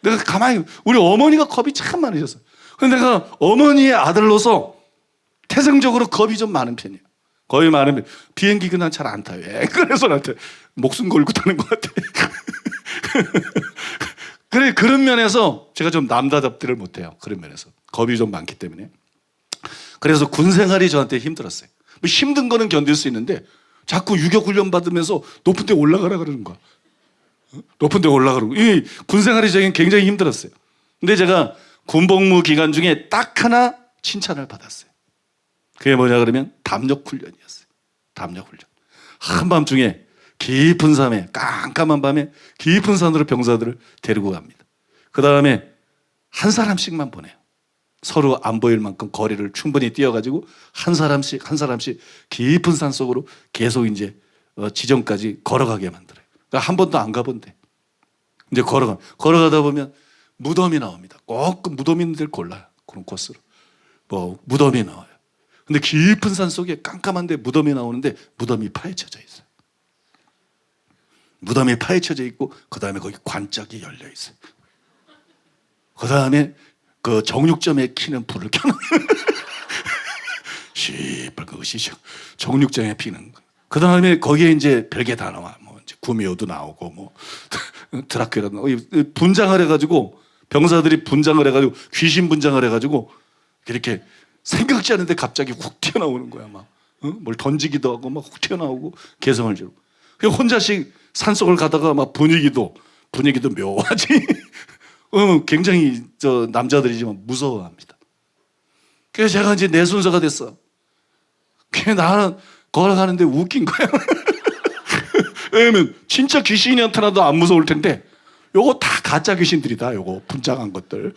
B: 내가 가만히 우리 어머니가 겁이 참 많으셨어. 근데 내가 어머니의 아들로서 태생적으로 겁이 좀 많은 편이에요. 겁이 많으면 비행기 그냥 잘 안 타요. 그래서 나한테 목숨 걸고 타는 것 같아. 그래 그런 면에서 제가 좀 남다답지를 못해요. 그런 면에서 겁이 좀 많기 때문에. 그래서 군 생활이 저한테 힘들었어요. 뭐 힘든 거는 견딜 수 있는데 자꾸 유격 훈련 받으면서 높은 데 올라가라 그러는 거야. 높은 데 올라가라고. 이 군 생활이 저에겐 굉장히 힘들었어요. 근데 제가 군복무 기간 중에 딱 하나 칭찬을 받았어요. 그게 뭐냐 그러면 담력 훈련이었어요. 담력 훈련. 한밤중에 깊은 산에 깜깜한 밤에 깊은 산으로 병사들을 데리고 갑니다. 그 다음에 한 사람씩만 보내요. 서로 안 보일 만큼 거리를 충분히 뛰어가지고 한 사람씩 깊은 산 속으로 계속 이제 지점까지 걸어가게 만들어요. 그러니까 한 번도 안 가본대. 이제 걸어가다 보면 무덤이 나옵니다. 꼭 그 무덤 있는 데를 골라요. 그런 코스로. 뭐 무덤이 나와요. 근데 깊은 산 속에 깜깜한데 무덤이 나오는데 무덤이 파헤쳐져 있어요. 무덤이 파헤쳐져 있고 그 다음에 거기 관짝이 열려 있어요. 그 다음에 그 정육점에 키는 불을 켜놓은 시뻘 그것이 정육점에 피는 거. 그 다음에 거기에 이제 별게 다 나와. 뭐 이제 구미호도 나오고 뭐 드라큘라도 나오고 분장을 해가지고 병사들이 분장을 해가지고 귀신 분장을 해가지고 이렇게 생각지 않은데 갑자기 훅 튀어나오는 거야. 막 뭘 던지기도 하고 막 훅 튀어나오고 개성을 지르고. 그냥 혼자씩 산속을 가다가 막 분위기도 묘하지. 굉장히 남자들이지만 무서워합니다. 그래서 제가 이제 내 순서가 됐어. 그냥 나는 걸어가는데 웃긴 거야. 왜냐면 진짜 귀신이 나타나도 안 무서울 텐데 요거 다 가짜 귀신들이다. 요거 분장한 것들.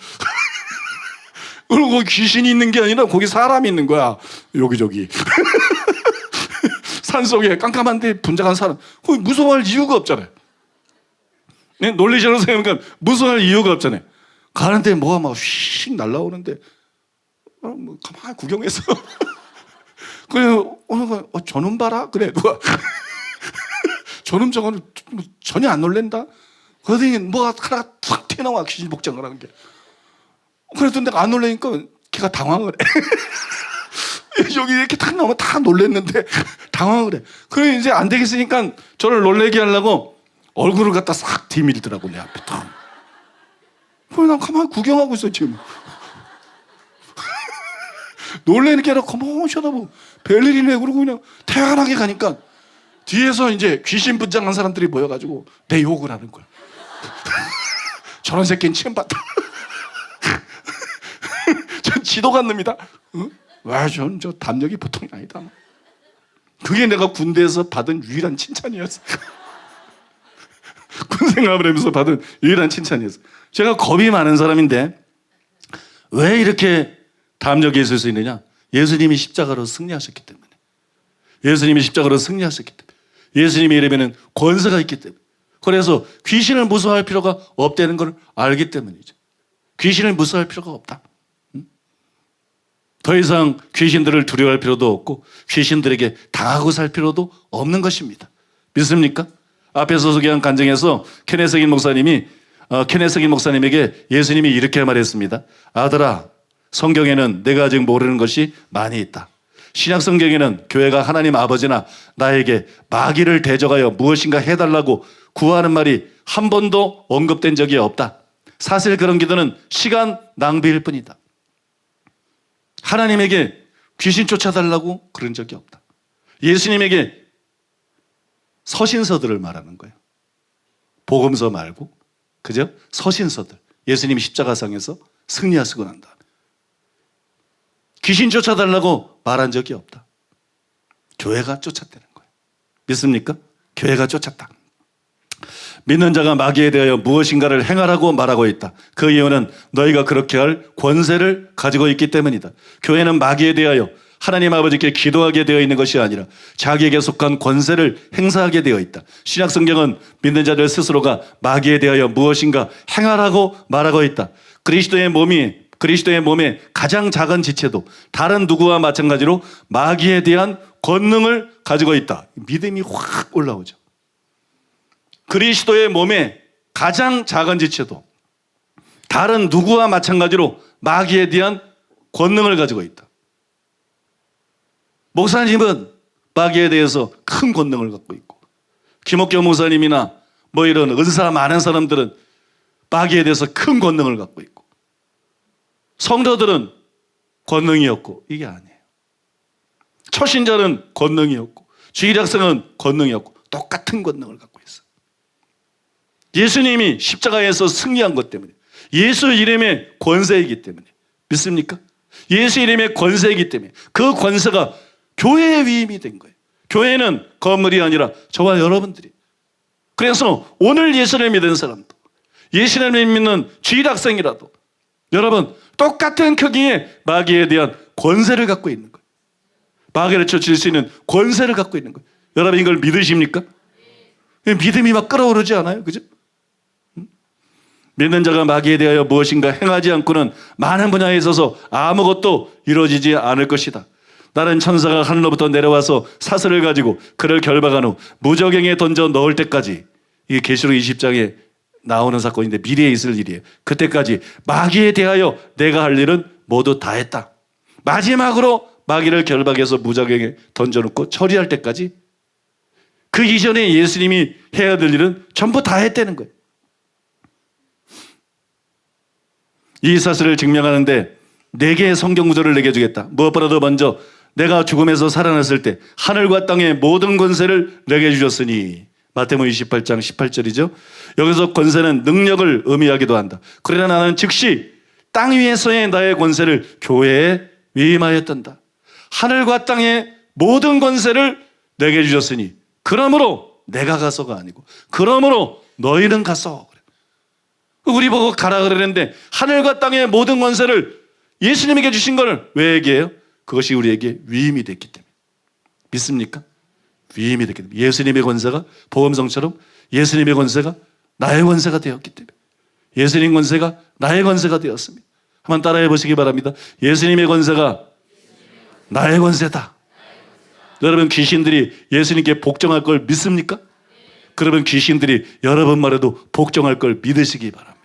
B: 그리고 귀신이 있는 게 아니라 거기 사람이 있는 거야. 여기저기. 산속에 깜깜한데 분장한 사람. 거기 무서워할 이유가 없잖아요. 네? 놀리시는 생각하니까 무서워할 이유가 없잖아요. 가는데 뭐가 막 휙 날라오는데 뭐 가만히 구경해서 그래 저놈 봐라 그래 누가 저놈 저거는 전혀 안 놀랜다. 그러더니 뭐가 하나가 툭 튀어나와 귀신 복장을 하는 게. 그래도 내가 안 놀래니까 걔가 당황을 해. 여기 이렇게 탁 나오면 다 놀랬는데 당황을 해. 그래 이제 안 되겠으니까 저를 놀래게 하려고 얼굴을 갖다 싹 뒤밀더라고 내 앞에. 그래 난 가만히 구경하고 있어 지금. 놀래는 게 아니라 가만히 쳐다보고 별일이네 그러고 그냥 태연하게 가니까 뒤에서 이제 귀신 분장한 사람들이 모여가지고 내 욕을 하는 거야. 저런 새끼는 치험받다. 전 지도가 안 납니다. 와, 전 저 담력이 보통이 아니다. 그게 내가 군대에서 받은 유일한 칭찬이었어. 군 생활을 하면서 받은 유일한 칭찬이었어. 제가 겁이 많은 사람인데 왜 이렇게 담력이 있을 수 있느냐? 예수님이 십자가로 승리하셨기 때문에. 예수님이 십자가로 승리하셨기 때문에. 예수님이 이러면은 권세가 있기 때문에. 그래서 귀신을 무서워할 필요가 없다는 걸 알기 때문이죠. 귀신을 무서워할 필요가 없다. 더 이상 귀신들을 두려워할 필요도 없고 귀신들에게 당하고 살 필요도 없는 것입니다. 믿습니까? 앞에서 소개한 간증에서 케네스긴 목사님에게 예수님이 이렇게 말했습니다. 아들아, 성경에는 내가 아직 모르는 것이 많이 있다. 신약 성경에는 교회가 하나님 아버지나 나에게 마귀를 대적하여 무엇인가 해달라고 구하는 말이 한 번도 언급된 적이 없다. 사실 그런 기도는 시간 낭비일 뿐이다. 하나님에게 귀신 쫓아달라고 그런 적이 없다. 예수님에게 서신서들을 말하는 거예요. 복음서 말고, 그죠? 서신서들. 예수님이 십자가상에서 승리하시고 난 다음에 귀신 쫓아달라고 말한 적이 없다. 교회가 쫓았다는 거예요. 믿습니까? 교회가 쫓았다. 믿는 자가 마귀에 대하여 무엇인가를 행하라고 말하고 있다. 그 이유는 너희가 그렇게 할 권세를 가지고 있기 때문이다. 교회는 마귀에 대하여 하나님 아버지께 기도하게 되어 있는 것이 아니라 자기에게 속한 권세를 행사하게 되어 있다. 신약 성경은 믿는 자들 스스로가 마귀에 대하여 무엇인가 행하라고 말하고 있다. 그리스도의 몸의 가장 작은 지체도 다른 누구와 마찬가지로 마귀에 대한 권능을 가지고 있다. 믿음이 확 올라오죠. 그리스도의 몸의 가장 작은 지체도 다른 누구와 마찬가지로 마귀에 대한 권능을 가지고 있다. 목사님은 마귀에 대해서 큰 권능을 갖고 있고, 김옥경 목사님이나 뭐 이런 은사 많은 사람들은 마귀에 대해서 큰 권능을 갖고 있고, 성도들은 권능이 없고, 이게 아니에요. 초신자는 권능이 없고, 주일학생은 권능이 없고, 똑같은 권능을 갖고 있어요. 예수님이 십자가에서 승리한 것 때문에, 예수 이름의 권세이기 때문에, 믿습니까? 예수 이름의 권세이기 때문에 그 권세가 교회의 위임이 된 거예요. 교회는 건물이 아니라 저와 여러분들이. 그래서 오늘 예수를 믿는 사람도, 예수를 믿는 주일학생이라도 여러분 똑같은 크기의 마귀에 대한 권세를 갖고 있는 거예요. 마귀를 쫓을 수 있는 권세를 갖고 있는 거예요. 여러분 이걸 믿으십니까? 믿음이 막 끓어오르지 않아요? 그죠? 믿는 자가 마귀에 대하여 무엇인가 행하지 않고는 많은 분야에 있어서 아무것도 이루어지지 않을 것이다. 다른 천사가 하늘로부터 내려와서 사슬을 가지고 그를 결박한 후 무저갱에 던져 넣을 때까지, 이게 계시록 20장에 나오는 사건인데 미래에 있을 일이에요. 그때까지 마귀에 대하여 내가 할 일은 모두 다 했다. 마지막으로 마귀를 결박해서 무저갱에 던져놓고 처리할 때까지 그 이전에 예수님이 해야 될 일은 전부 다 했다는 거예요. 이 사실을 증명하는데 4개의 성경 구절을 내게 주겠다. 무엇보다도 먼저 내가 죽음에서 살아났을 때 하늘과 땅의 모든 권세를 내게 주셨으니, 마태복음 28장 18절이죠. 여기서 권세는 능력을 의미하기도 한다. 그러나 나는 즉시 땅 위에서의 나의 권세를 교회에 위임하였단다. 하늘과 땅의 모든 권세를 내게 주셨으니, 그러므로 내가 가서가 아니고 그러므로 너희는 가서. 우리 보고 가라 그러는데 하늘과 땅의 모든 권세를 예수님에게 주신 걸 왜 얘기해요? 그것이 우리에게 위임이 됐기 때문에. 믿습니까? 위임이 됐기 때문에. 예수님의 권세가 복음성처럼 예수님의 권세가 나의 권세가 되었기 때문에. 예수님 권세가 나의 권세가 되었습니다. 한번 따라해 보시기 바랍니다. 예수님의 권세가 나의 권세다. 여러분 귀신들이 예수님께 복종할 걸 믿습니까? 그러면 귀신들이 여러분 말에도 복종할 걸 믿으시기 바랍니다.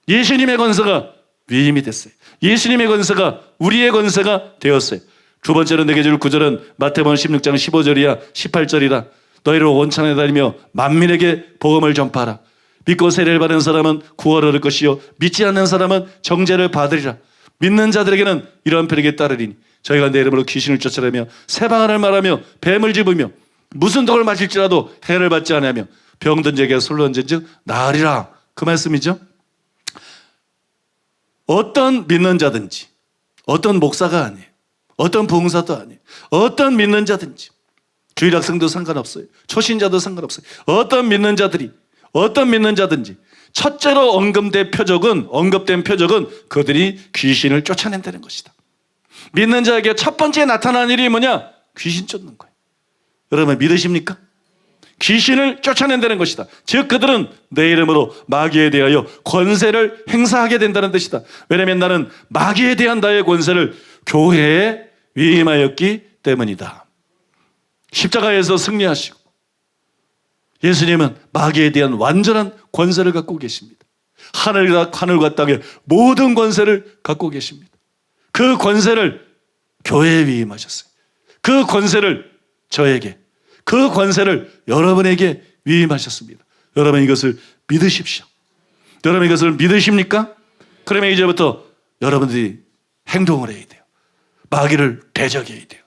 B: 예수님의 권세가 위임이 됐어요. 예수님의 권세가 우리의 권세가 되었어요. 두 번째로 내게 줄 구절은 마태복음 16장 15절이야 18절이다. 너희를 온 천에 다니며 만민에게 복음을 전파하라. 믿고 세례를 받은 사람은 구원을 얻을 것이요 믿지 않는 사람은 정죄를 받으리라. 믿는 자들에게는 이런 표적이 따르리니 저희가 내 이름으로 귀신을 쫓아내며 새 방언을 말하며 뱀을 집으며 무슨 독을 마실지라도 해를 받지 않으며 병든 자에게 술로 얹은즉 나으리라. 그 말씀이죠. 어떤 믿는 자든지, 어떤 목사가 아니에요, 어떤 부흥사도 아니에요, 어떤 믿는 자든지, 주일학생도 상관없어요, 초신자도 상관없어요. 어떤 믿는 자든지 첫째로 언급된 표적은 그들이 귀신을 쫓아낸다는 것이다. 믿는 자에게 첫 번째 나타난 일이 뭐냐? 귀신 쫓는 거예요. 여러분 믿으십니까? 귀신을 쫓아낸다는 것이다. 즉 그들은 내 이름으로 마귀에 대하여 권세를 행사하게 된다는 뜻이다. 왜냐하면 나는 마귀에 대한 나의 권세를 교회에 위임하였기 때문이다. 십자가에서 승리하시고 예수님은 마귀에 대한 완전한 권세를 갖고 계십니다. 하늘과 땅의 모든 권세를 갖고 계십니다. 그 권세를 교회에 위임하셨어요. 그 권세를 저에게, 그 권세를 여러분에게 위임하셨습니다. 여러분 이것을 믿으십시오. 여러분 이것을 믿으십니까? 그러면 이제부터 여러분들이 행동을 해야 돼요. 마귀를 대적해야 돼요.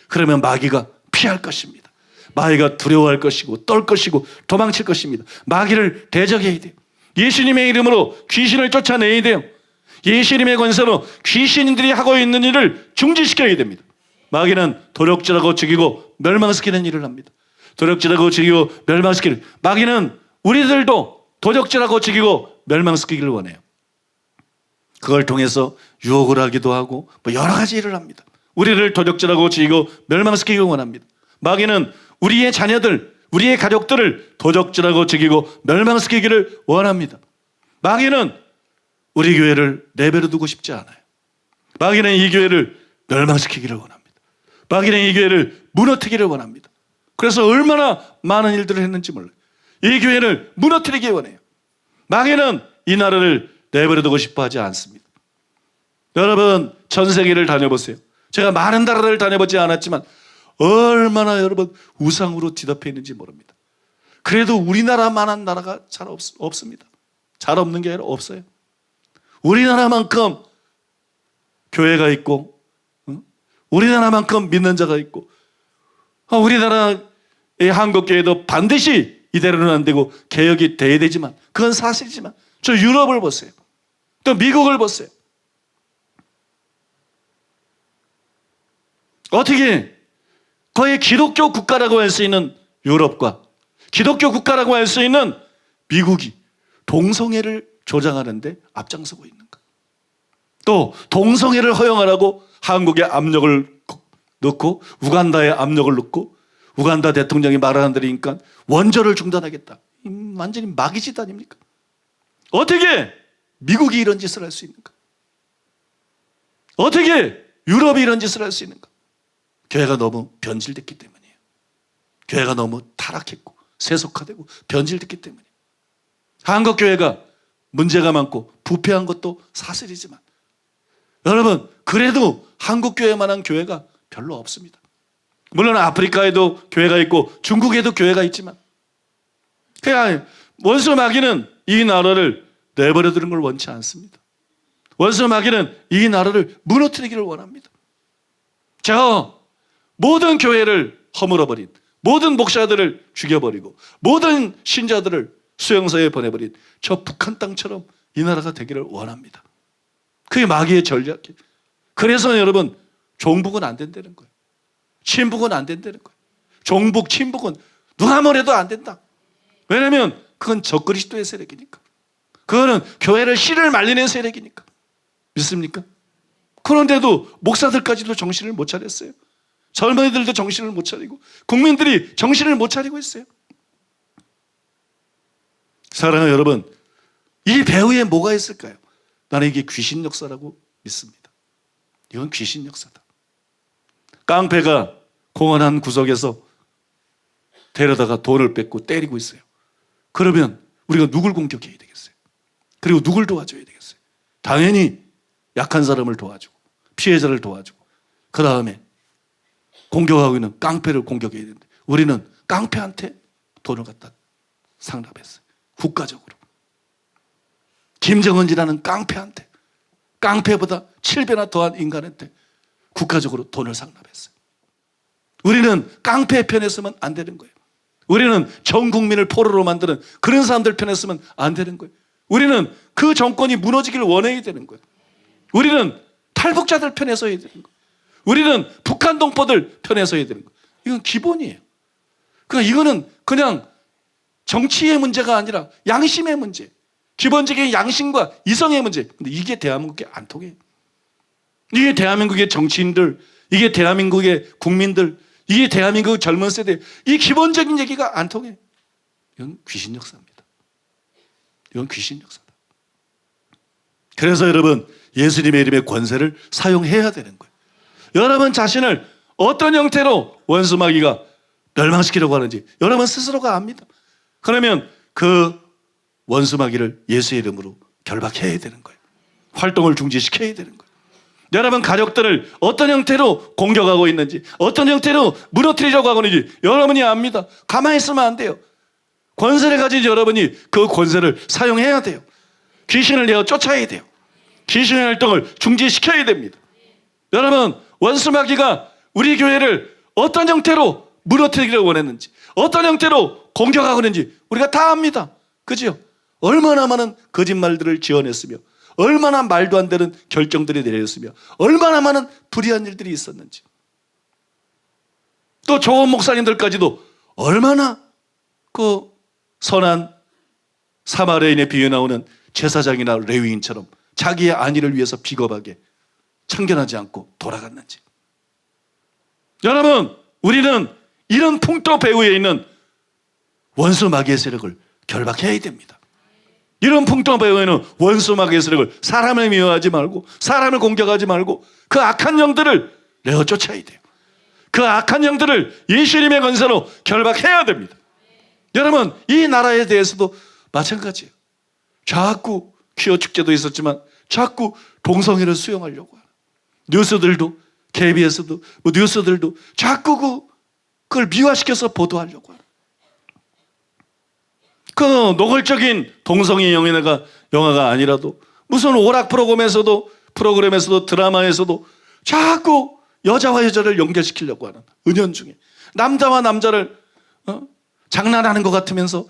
B: 그러면 마귀가 피할 것입니다. 마귀가 두려워할 것이고 떨 것이고 도망칠 것입니다. 마귀를 대적해야 돼요. 예수님의 이름으로 귀신을 쫓아내야 돼요. 예수님의 권세로 귀신들이 하고 있는 일을 중지시켜야 됩니다. 마귀는 도력질하고 죽이고 멸망시키는 일을 합니다. 도력질하고 죽이고 멸망시키는, 마귀는 우리들도 도적질하고 죽이고 멸망시키기를 원해요. 그걸 통해서 유혹을 하기도 하고 뭐 여러 가지 일을 합니다. 우리를 도적질하고 죽이고 멸망시키기를 원합니다. 마귀는 우리의 자녀들, 우리의 가족들을 도적질하고 죽이고 멸망시키기를 원합니다. 마귀는 우리 교회를 내버려 두고 싶지 않아요. 마귀는 이 교회를 멸망시키기를 원합니다. 마귀는 이 교회를 무너뜨리기를 원합니다. 그래서 얼마나 많은 일들을 했는지 몰라요. 이 교회를 무너뜨리기 원해요. 마귀는 이 나라를 내버려 두고 싶어 하지 않습니다. 여러분, 전 세계를 다녀보세요. 제가 많은 나라를 다녀보지 않았지만 얼마나 여러분 우상으로 뒤덮여 있는지 모릅니다. 그래도 우리나라만한 나라가 잘 없습니다. 잘 없는 게 아니라 없어요. 우리나라만큼 교회가 있고, 우리나라만큼 믿는 자가 있고, 우리나라의 한국교회도 반드시 이대로는 안 되고 개혁이 돼야 되지만, 그건 사실이지만 저 유럽을 보세요. 또 미국을 보세요. 어떻게 거의 기독교 국가라고 할 수 있는 유럽과 기독교 국가라고 할 수 있는 미국이 동성애를 조장하는데 앞장서고 있는가? 또 동성애를 허용하라고 한국에 압력을 넣고 우간다에 압력을 넣고 우간다 대통령이 말하는 대로니까 원조를 중단하겠다. 완전히 마귀 짓 아닙니까? 어떻게 미국이 이런 짓을 할 수 있는가? 어떻게 유럽이 이런 짓을 할 수 있는가? 교회가 너무 변질됐기 때문이에요. 교회가 너무 타락했고 세속화되고 변질됐기 때문이에요. 한국 교회가 문제가 많고 부패한 것도 사실이지만 여러분, 그래도 한국 교회만한 교회가 별로 없습니다. 물론 아프리카에도 교회가 있고 중국에도 교회가 있지만 그냥 원수 마귀는 이 나라를 내버려 두는 걸 원치 않습니다. 원수 마귀는 이 나라를 무너뜨리기를 원합니다. 저 모든 교회를 허물어버린, 모든 목사들을 죽여버리고 모든 신자들을 수용소에 보내버린 저 북한 땅처럼 이 나라가 되기를 원합니다. 그게 마귀의 전략이에요. 그래서 여러분, 종북은 안 된다는 거예요. 친북은 안 된다는 거예요. 종북, 친북은 누가 뭐래도 안 된다. 왜냐하면 그건 적그리스도의 세력이니까. 그거는 교회를 씨를 말리는 세력이니까. 믿습니까? 그런데도 목사들까지도 정신을 못 차렸어요. 젊은이들도 정신을 못 차리고 국민들이 정신을 못 차리고 있어요. 사랑하는 여러분, 이 배후에 뭐가 있을까요? 나는 이게 귀신 역사라고 믿습니다. 이건 귀신 역사다. 깡패가 공원 한 구석에서 데려다가 돈을 뺏고 때리고 있어요. 그러면 우리가 누굴 공격해야 되겠어요? 그리고 누굴 도와줘야 되겠어요? 당연히 약한 사람을 도와주고 피해자를 도와주고 그 다음에 공격하고 있는 깡패를 공격해야 되는데 우리는 깡패한테 돈을 갖다 상납했어요. 국가적으로. 김정은이라는 깡패한테, 깡패보다 7배나 더한 인간한테 국가적으로 돈을 상납했어요. 우리는 깡패 편에 서면 안 되는 거예요. 우리는 전 국민을 포로로 만드는 그런 사람들 편에 서면 안 되는 거예요. 우리는 그 정권이 무너지기를 원해야 되는 거예요. 우리는 탈북자들 편에 서야 되는 거예요. 우리는 북한 동포들 편에 서야 되는 거예요. 이건 기본이에요. 그러니까 이거는 그냥 정치의 문제가 아니라 양심의 문제, 기본적인 양심과 이성의 문제. 근데 이게 대한민국에 안 통해요. 이게 대한민국의 정치인들, 이게 대한민국의 국민들, 이게 대한민국 젊은 세대, 이 기본적인 얘기가 안 통해요. 이건 귀신 역사입니다. 이건 귀신 역사다. 그래서 여러분, 예수님의 이름의 권세를 사용해야 되는 거예요. 여러분 자신을 어떤 형태로 원수 마귀가 멸망시키려고 하는지 여러분 스스로가 압니다. 그러면 그 원수 마귀를 예수의 이름으로 결박해야 되는 거예요. 활동을 중지시켜야 되는 거예요. 여러분 가족들을 어떤 형태로 공격하고 있는지, 어떤 형태로 무너뜨리려고 하고 있는지 여러분이 압니다. 가만히 있으면 안 돼요. 권세를 가진 여러분이 그 권세를 사용해야 돼요. 귀신을 내어 쫓아야 돼요. 귀신의 활동을 중지시켜야 됩니다. 여러분, 원수 마귀가 우리 교회를 어떤 형태로 무너뜨리기를 원했는지, 어떤 형태로 공격하고 있는지 우리가 다 압니다. 그죠? 얼마나 많은 거짓말들을 지어냈으며 얼마나 말도 안 되는 결정들이 내렸으며 얼마나 많은 불의한 일들이 있었는지, 또 좋은 목사님들까지도 얼마나 그 선한 사마리아인의 비유에 나오는 제사장이나 레위인처럼 자기의 안위를 위해서 비겁하게 참견하지 않고 돌아갔는지. 여러분, 우리는 이런 풍토 배후에 있는 원수 마귀의 세력을 결박해야 됩니다. 이런 풍토 배후에는 원수 마귀의 세력을, 사람을 미워하지 말고 사람을 공격하지 말고 그 악한 영들을 내어 쫓아야 돼요. 그 악한 영들을 예수님의 권세로 결박해야 됩니다. 여러분, 이 나라에 대해서도 마찬가지예요. 자꾸 퀴어 축제도 있었지만 자꾸 동성애를 수용하려고 하는 뉴스들도, KBS도, 뉴스들도 자꾸 그걸 미화시켜서 보도하려고 하는, 그 노골적인 동성애 영화가 아니라도 무슨 오락 프로그램에서도 드라마에서도 자꾸 여자와 여자를 연결시키려고 하는, 은연중에 남자와 남자를 장난하는 것 같으면서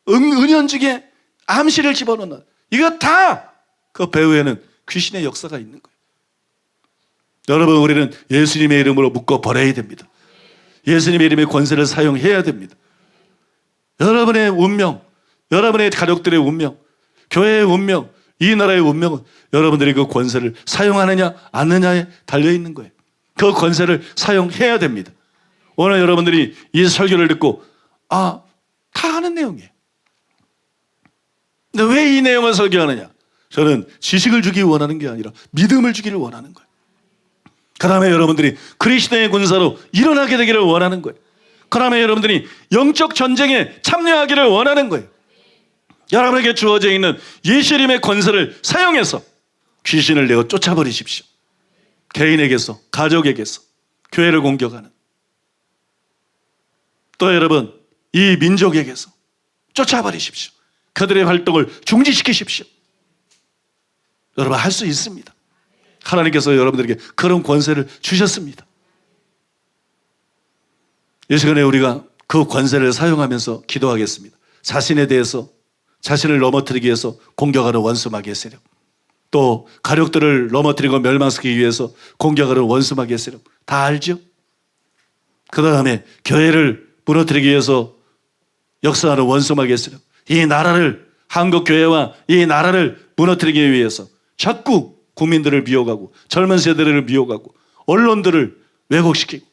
B: 은연중에 암시를 집어넣는, 이거 다 그 배후에는 귀신의 역사가 있는 거예요. 여러분, 우리는 예수님의 이름으로 묶어버려야 됩니다. 예수님의 이름의 권세를 사용해야 됩니다. 여러분의 운명, 여러분의 가족들의 운명, 교회의 운명, 이 나라의 운명은 여러분들이 그 권세를 사용하느냐 않느냐에 달려있는 거예요. 그 권세를 사용해야 됩니다. 오늘 여러분들이 이 설교를 듣고 다 아는 내용이에요. 근데 왜 이 내용을 설교하느냐? 저는 지식을 주기 원하는 게 아니라 믿음을 주기를 원하는 거예요. 그 다음에 여러분들이 그리스도의 군사로 일어나게 되기를 원하는 거예요. 그 다음에 여러분들이 영적 전쟁에 참여하기를 원하는 거예요. 여러분에게 주어져 있는 예수님의 권세를 사용해서 귀신을 내어 쫓아버리십시오. 개인에게서, 가족에게서, 교회를 공격하는, 또 여러분 이 민족에게서 쫓아버리십시오. 그들의 활동을 중지시키십시오. 여러분, 할 수 있습니다. 하나님께서 여러분들에게 그런 권세를 주셨습니다. 이 시간에 우리가 그 권세를 사용하면서 기도하겠습니다. 자신에 대해서, 자신을 넘어뜨리기 위해서 공격하는 원수 마귀의 세력, 또 가족들을 넘어뜨리고 멸망시키기 위해서 공격하는 원수 마귀의 세력, 다 알죠? 그 다음에 교회를 무너뜨리기 위해서 역사하는 원수 마귀의 세력, 이 나라를, 한국 교회와 이 나라를 무너뜨리기 위해서 자꾸 국민들을 미워가고 젊은 세대를 미워가고 언론들을 왜곡시키고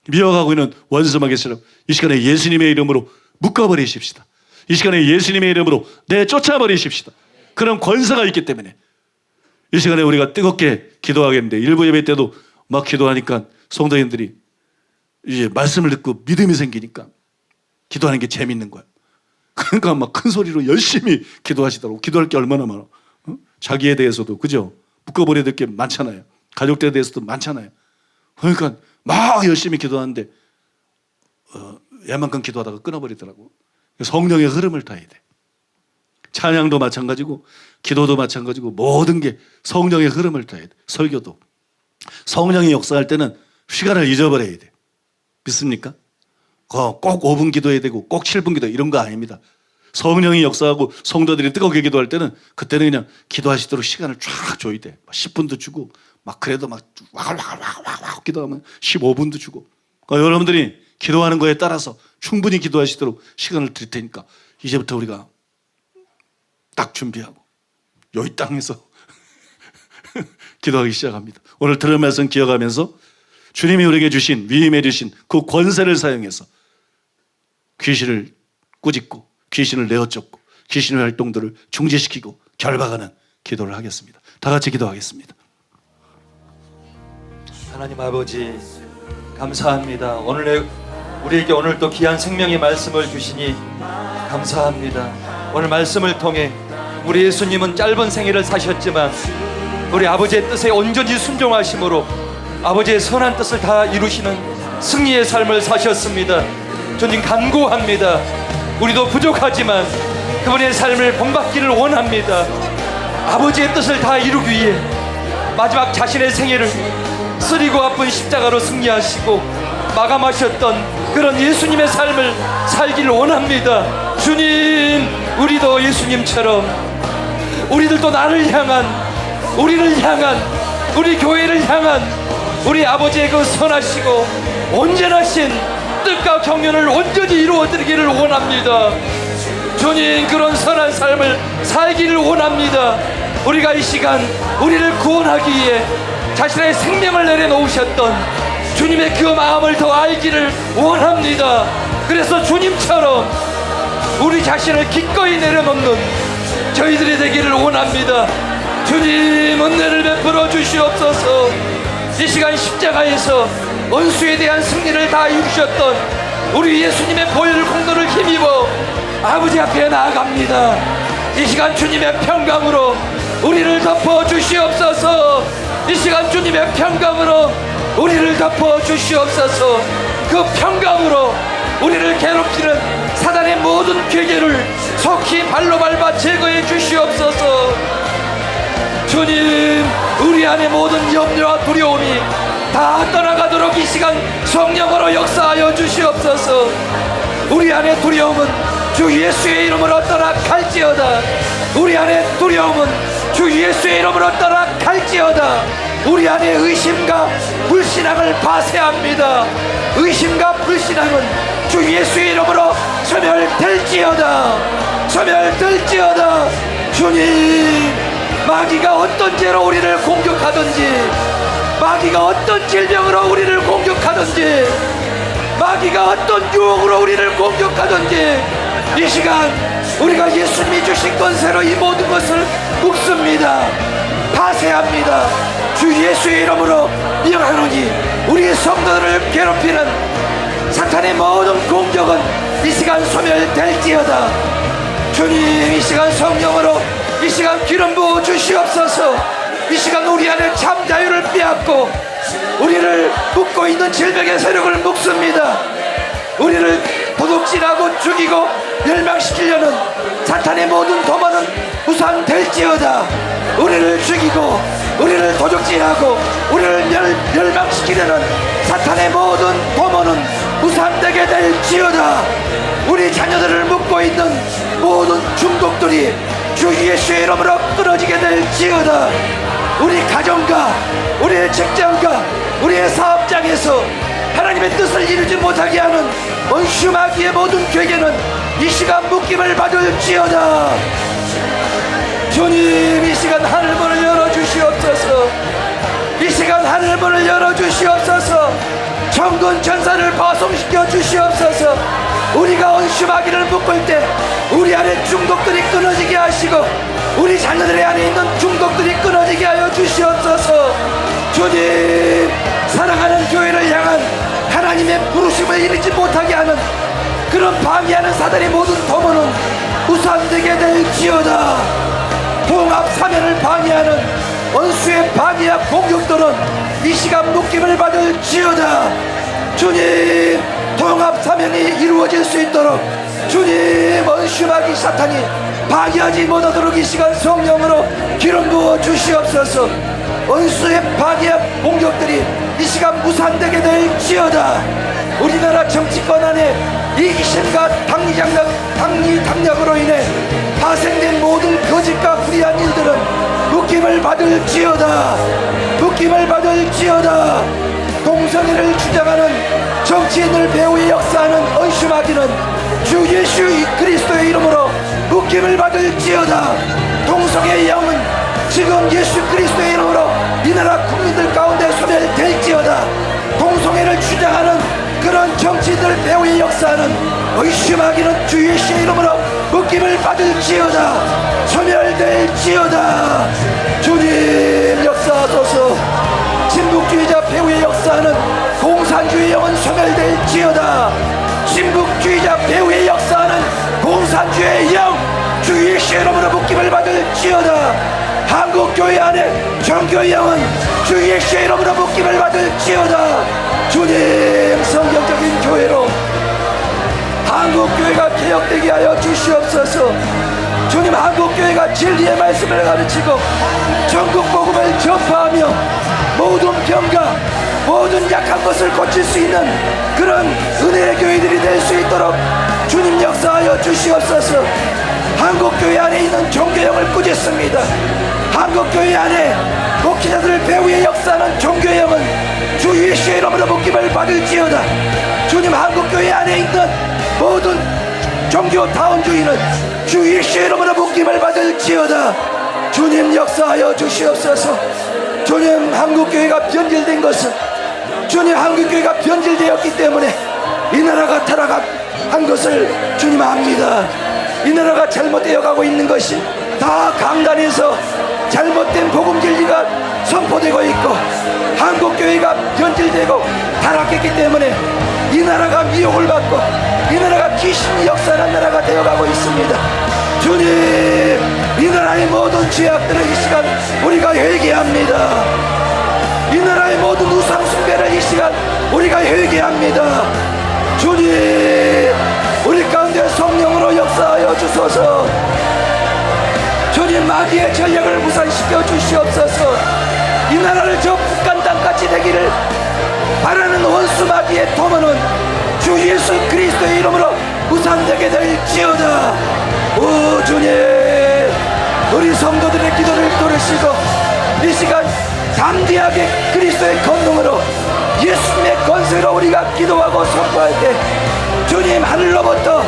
B: 미워가고 있는 원수 마귀의 세력, 이 시간에 예수님의 이름으로 묶어버리십시다. 이 시간에 예수님의 이름으로 내쫓아버리십시다. 그런 권세가 있기 때문에 이 시간에 우리가 뜨겁게 기도하겠는데, 일부 예배 때도 막 기도하니까 성도님들이 이제 말씀을 듣고 믿음이 생기니까 기도하는 게 재밌는 거야. 그러니까 막 큰 소리로 열심히 기도하시더라고. 기도할 게 얼마나 많아. 자기에 대해서도, 그죠? 묶어버려야 될 게 많잖아요. 가족들에 대해서도 많잖아요. 그러니까 막 열심히 기도하는데 얘만큼 기도하다가 끊어버리더라고. 성령의 흐름을 타야 돼. 찬양도 마찬가지고 기도도 마찬가지고 모든 게 성령의 흐름을 타야 돼. 설교도. 성령이 역사할 때는 시간을 잊어버려야 돼. 믿습니까? 꼭 5분 기도해야 되고 꼭 7분 기도 이런 거 아닙니다. 성령이 역사하고 성도들이 뜨겁게 기도할 때는 그때는 그냥 기도하시도록 시간을 쫙 줘야 돼. 10분도 주고 막 그래도 막 와글와글와글 기도하면 15분도 주고, 여러분들이 기도하는 거에 따라서 충분히 기도하시도록 시간을 드릴 테니까 이제부터 우리가 딱 준비하고 여기 땅에서 기도하기 시작합니다. 오늘 들은 말씀 기억하면서 주님이 우리에게 주신, 위임해 주신 그 권세를 사용해서 귀신을 꾸짖고 귀신을 내어쫓고 귀신의 활동들을 중지시키고 결박하는 기도를 하겠습니다. 다 같이 기도하겠습니다.
A: 하나님 아버지, 감사합니다. 우리에게 오늘 또 귀한 생명의 말씀을 주시니 감사합니다. 오늘 말씀을 통해 우리 예수님은 짧은 생애를 사셨지만 우리 아버지의 뜻에 온전히 순종하심으로 아버지의 선한 뜻을 다 이루시는 승리의 삶을 사셨습니다. 주님 간구합니다. 우리도 부족하지만 그분의 삶을 본받기를 원합니다. 아버지의 뜻을 다 이루기 위해 마지막 자신의 생애를 쓰리고 아픈 십자가로 승리하시고 마감하셨던 그런 예수님의 삶을 살기를 원합니다. 주님, 우리도 예수님처럼 우리들도 우리를 향한 우리 교회를 향한 우리 아버지의 그 선하시고 온전하신 뜻과 경륜을 온전히 이루어드리기를 원합니다. 주님, 그런 선한 삶을 살기를 원합니다. 우리가 이 시간 우리를 구원하기 위해 자신의 생명을 내려놓으셨던 주님의 그 마음을 더 알기를 원합니다. 그래서 주님처럼 우리 자신을 기꺼이 내려놓는 저희들이 되기를 원합니다. 주님, 은혜를 베풀어 주시옵소서. 이 시간 십자가에서 원수에 대한 승리를 다 이루셨던 우리 예수님의 보혈 공로를 힘입어 아버지 앞에 나아갑니다. 이 시간 주님의 평강으로 우리를 덮어 주시옵소서. 이 시간 주님의 평강으로 우리를 덮어 주시옵소서. 그 평강으로 우리를 괴롭히는 사단의 모든 괴계를 속히 발로 밟아 제거해 주시옵소서. 주님, 우리 안에 모든 염려와 두려움이 다 떠나가도록 이 시간 성령으로 역사하여 주시옵소서. 우리 안에 두려움은 주 예수의 이름으로 떠나갈지어다. 우리 안에 두려움은 주 예수의 이름으로 떠나갈지어다. 우리 안에 의심과 불신앙을 파쇄합니다. 의심과 불신앙은 주 예수의 이름으로 소멸될지어다. 소멸될지어다. 주님, 마귀가 어떤 죄로 우리를 공격하든지, 마귀가 어떤 질병으로 우리를 공격하든지, 마귀가 어떤 유혹으로 우리를 공격하든지, 이 시간 우리가 예수님이 주신 권세로 이 모든 것을 묶습니다. 파쇄합니다. 주 예수의 이름으로 명하노니 우리 성도들을 괴롭히는 사탄의 모든 공격은 이 시간 소멸될지어다. 주님, 이 시간 성령으로 이 시간 기름 부어 주시옵소서. 이 시간 우리 안에 참 자유를 빼앗고 우리를 묶고 있는 질병의 세력을 묶습니다. 우리를 도둑질하고 죽이고 멸망시키려는 사탄의 모든 도모는 무산될지어다. 우리를 죽이고 우리를 도둑질하고 우리를 멸망시키려는 사탄의 모든 도모는 무산되게 될지어다. 우리 자녀들을 묶고 있는 모든 중독들이 주 예수의 이름으로 끊어지게 될지어다. 우리 가정과 우리의 직장과 우리의 사업장에서 하나님의 뜻을 이루지 못하게 하는 원수 마귀의 모든 괴계는 이 시간 묶임을 받을지어다. 주님, 이 시간 하늘문을 열어주시옵소서. 이 시간 하늘문을 열어주시옵소서. 천군 천사를 파송시켜 주시옵소서. 우리가 원수 마귀를 묶을 때 우리 안에 중독들이 끊어지게 하시고 우리 자녀들의 안에 있는 중독들이 끊어지게 하여 주시옵소서. 주님, 사랑하는 교회를 향한 하나님의 부르심을 이루지 못하게 하는 그런 방해하는 사단의 모든 도모는 무산되게 될지어다. 통합 사면을 방해하는 원수의 방해와 공격들은 이 시간 묶임을 받을지어다. 주님, 통합 사면이 이루어질 수 있도록 주님, 원수 마귀 사탄이 방해하지 못하도록 이 시간 성령으로 기름 부어 주시옵소서. 원수의 방해와 공격들이 이 시간 무산되게 될지어다. 우리나라 정치권 안에 이기심과 당리당략으로 인해 파생된 모든 거짓과 불의한 일들은 묶임을 받을지어다. 묶임을 받을지어다. 동성애를 주장하는 정치인을 배후에 역사하는 원수마귀는 주 예수 그리스도의 이름으로 묶임을 받을지어다. 동성애의 영은 지금 예수 그리스도의 이름으로 이 나라 국민들 가운데 소멸될지어다. 동성애를 주장하는 그런 정치인들 배후에 역사하는 의심하기는 주 예수의 이름으로 묶임을 받을지어다. 소멸될지어다. 주님, 역사하소서. 진북주의자 배후에 역사하는 공산주의 영은 소멸될지어다. 진북주의자 배후에 역사하는 공산주의 영 주 예수의 이름으로 묶임을 받을지어다. 한국교회 안에 정교의 영은 주 예수의 이름으로 묶임을 받을지어다. 주님, 성경적인 교회로 한국교회가 개혁되게 하여 주시옵소서. 주님, 한국교회가 진리의 말씀을 가르치고 전국 복음을 전파하며 모든 병과 모든 약한 것을 고칠 수 있는 그런 은혜의 교회들이 될 수 있도록 주님 역사하여 주시옵소서. 한국교회 안에 있는 종교형을 꾸짖습니다. 한국교회 안에 목회자들 배후에 역사하는 종교형은 주 예수의 이름으로 묶임을 받을지어다. 주님, 한국교회 안에 있는 모든 종교다운주의는
D: 주 예수의 이름으로 묶임을 받을지어다. 주님 역사하여 주시옵소서. 주님 한국교회가 변질된 것은 주님 한국교회가 변질되었기 때문에 이 나라가 타락한 것을 주님 압니다. 이 나라가 잘못되어 가고 있는 것이 다 강단에서 잘못된 복음 진리가 선포되고 있고 한국교회가 변질되고 타락했기 때문에 이 나라가 미혹을 받고 이 나라가 귀신이 역사하는 나라가 되어가고 있습니다. 주님, 이 나라의 모든 죄악들을 이 시간 우리가 회개합니다. 이 나라의 모든 우상 숭배를 이 시간 우리가 회개합니다. 주님, 우리 가운데 성령으로 역사하여 주소서. 주님, 마귀의 전력을 무산시켜 주시옵소서. 이 나라를 저 북한 땅같이 되기를 바라는 원수 마귀의 도모는 주 예수 그리스도의 이름으로 무산되게 될지어다. 오 주님, 우리 성도들의 기도를 들으시고 이 시간 담대하게 그리스도의 권능으로 예수님의 권세로 우리가 기도하고 선포할 때 주님, 하늘로부터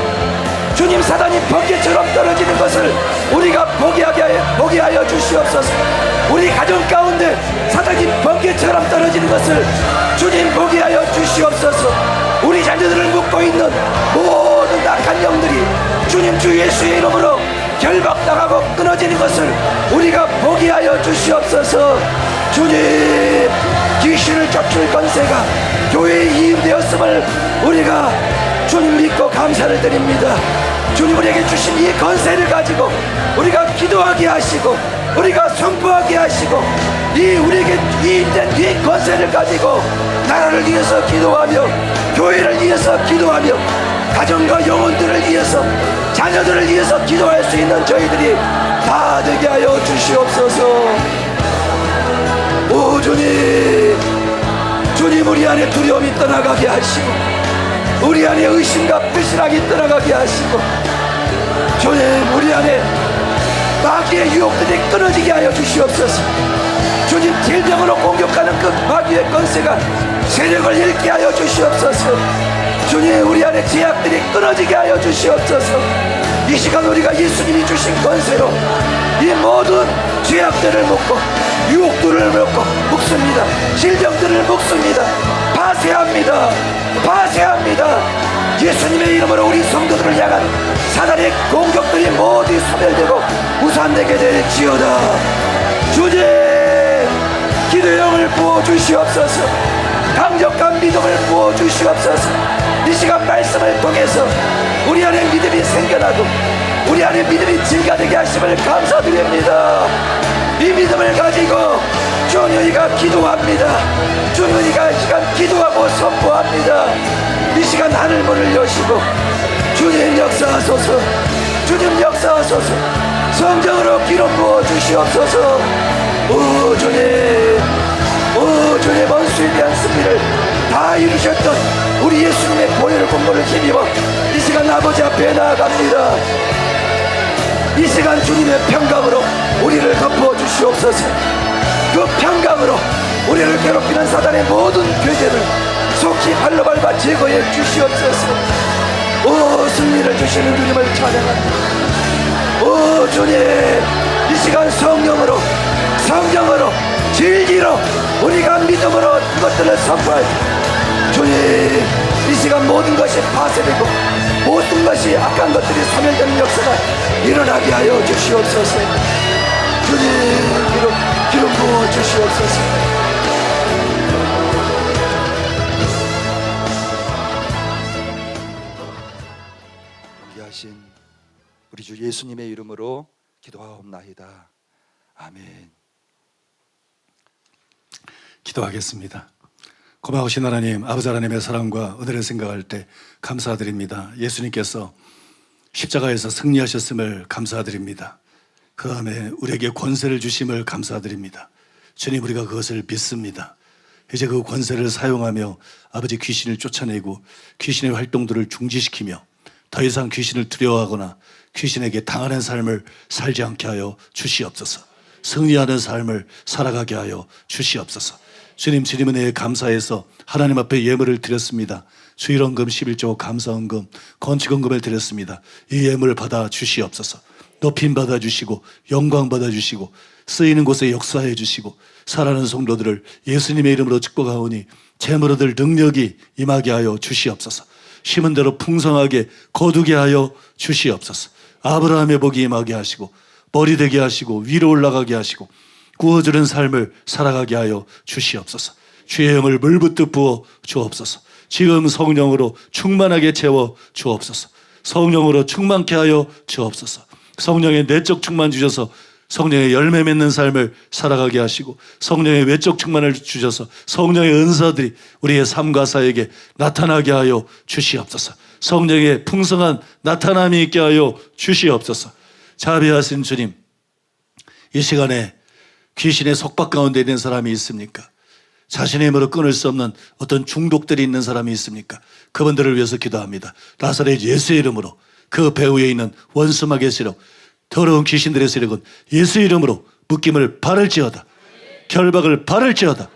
D: 주님, 사단이 번개처럼 떨어지는 것을 우리가 보게 하여 주시옵소서. 우리 가정 가운데 사단이 번개처럼 떨어지는 것을 주님 보게 하여 주시옵소서. 우리 자녀들을 묶고 있는 모든 악한 영들이 주님 주 예수의 이름으로 결박당하고 끊어지는 것을 우리가 보게 하여 주시옵소서. 주님, 귀신을 쫓을 권세가 교회에 이임되었음을 우리가 주님 믿고 감사를 드립니다. 주님, 우리에게 주신 이 권세를 가지고 우리가 기도하게 하시고 우리가 선포하게 하시고 우리에게 이임된 이 권세를 가지고 나라를 위해서 기도하며 교회를 위해서 기도하며 가정과 영혼들을 위해서 자녀들을 위해서 기도할 수 있는 저희들이 다 되게 하여 주시옵소서. 오 주님, 주님, 우리 안에 두려움이 떠나가게 하시고 우리 안에 의심과 불신앙이 떠나가게 하시고 주님, 우리 안에 마귀의 유혹들이 끊어지게 하여 주시옵소서. 주님, 질병으로 공격하는 그 마귀의 권세가 세력을 잃게 하여 주시옵소서. 주님, 우리 안에 제약들이 끊어지게 하여 주시옵소서. 이 시간 우리가 예수님이 주신 권세로 이 모든 죄악들을 묶고 유혹들을 묶습니다. 질병들을 묶습니다. 파쇄합니다. 파쇄합니다. 예수님의 이름으로 우리 성도들을 향한 사단의 공격들이 모두 소멸되고 무산되게 될지어다. 주님, 기도의 영을 부어주시옵소서. 강력한 믿음을 부어주시옵소서. 이 시간 말씀을 통해서 우리 안에 믿음이 생겨나고 우리 안에 믿음이 증가되게 하심을 감사드립니다. 이 믿음을 가지고 주님이가 기도합니다. 주님이가 이 시간 기도하고 선포합니다. 이 시간 하늘문을 여시고 주님 역사하소서. 주님 역사하소서. 성령으로 기름 부어 주시옵소서. 오 주님, 오 주님, 원수에 대한 승리를 다 이루셨던 우리 예수님의 보혈 공로를 힘입어 이 시간 아버지 앞에 나아갑니다. 이 시간 주님의 평강으로 우리를 덮어 주시옵소서. 그 평강으로 우리를 괴롭히는 사단의 모든 괴계를 속히 발로 밟아 제거해 주시옵소서. 오 승리를 주시는 주님을 찬양합니다. 오 주님, 이 시간 성령으로 진리로 우리가 믿음으로 그것들을 선포할 때 주님, 이 시간 모든 것이 파쇄되고 모든 것이 악한 것들이 소멸되는 역사가 일어나게 하여 주시옵소서. 주님, 기름 부어 주시옵소서.
A: 존귀하신 우리 주 예수님의 이름으로 기도하옵나이다. 아멘.
B: 기도하겠습니다. 고마우신 하나님, 아버지 하나님의 사랑과 은혜를 생각할 때 감사드립니다. 예수님께서 십자가에서 승리하셨음을 감사드립니다. 그 다음에 우리에게 권세를 주심을 감사드립니다. 주님, 우리가 그것을 믿습니다. 이제 그 권세를 사용하며 아버지 귀신을 쫓아내고 귀신의 활동들을 중지시키며 더 이상 귀신을 두려워하거나 귀신에게 당하는 삶을 살지 않게 하여 주시옵소서. 승리하는 삶을 살아가게 하여 주시옵소서. 주님 은혜에 감사해서 하나님 앞에 예물을 드렸습니다. 수일헌금 11조 감사헌금 건축헌금을 드렸습니다. 이 예물을 받아 주시옵소서. 높임 받아 주시고 영광 받아 주시고 쓰이는 곳에 역사해 주시고 살아가는 성도들을 예수님의 이름으로 축복하오니 재물 얻을 능력이 임하게 하여 주시옵소서. 심은 대로 풍성하게 거두게 하여 주시옵소서. 아브라함의 복이 임하게 하시고 머리 되게 하시고 위로 올라가게 하시고 구워주는 삶을 살아가게 하여 주시옵소서. 주의 영을 물붓듯 부어 주옵소서. 지금 성령으로 충만하게 채워 주옵소서. 성령으로 충만케 하여 주옵소서. 성령의 내적 충만 주셔서 성령의 열매 맺는 삶을 살아가게 하시고 성령의 외적 충만을 주셔서 성령의 은사들이 우리의 삶과 사역에 나타나게 하여 주시옵소서. 성령의 풍성한 나타남이 있게 하여 주시옵소서. 자비하신 주님, 이 시간에 귀신의 속박 가운데 있는 사람이 있습니까? 자신의 힘으로 끊을 수 없는 어떤 중독들이 있는 사람이 있습니까? 그분들을 위해서 기도합니다. 나사렛 예수의 이름으로 그 배후에 있는 원수마귀의 세력, 더러운 귀신들의 세력은 예수의 이름으로 묶임을 바를지어다. 결박을 바를지어다.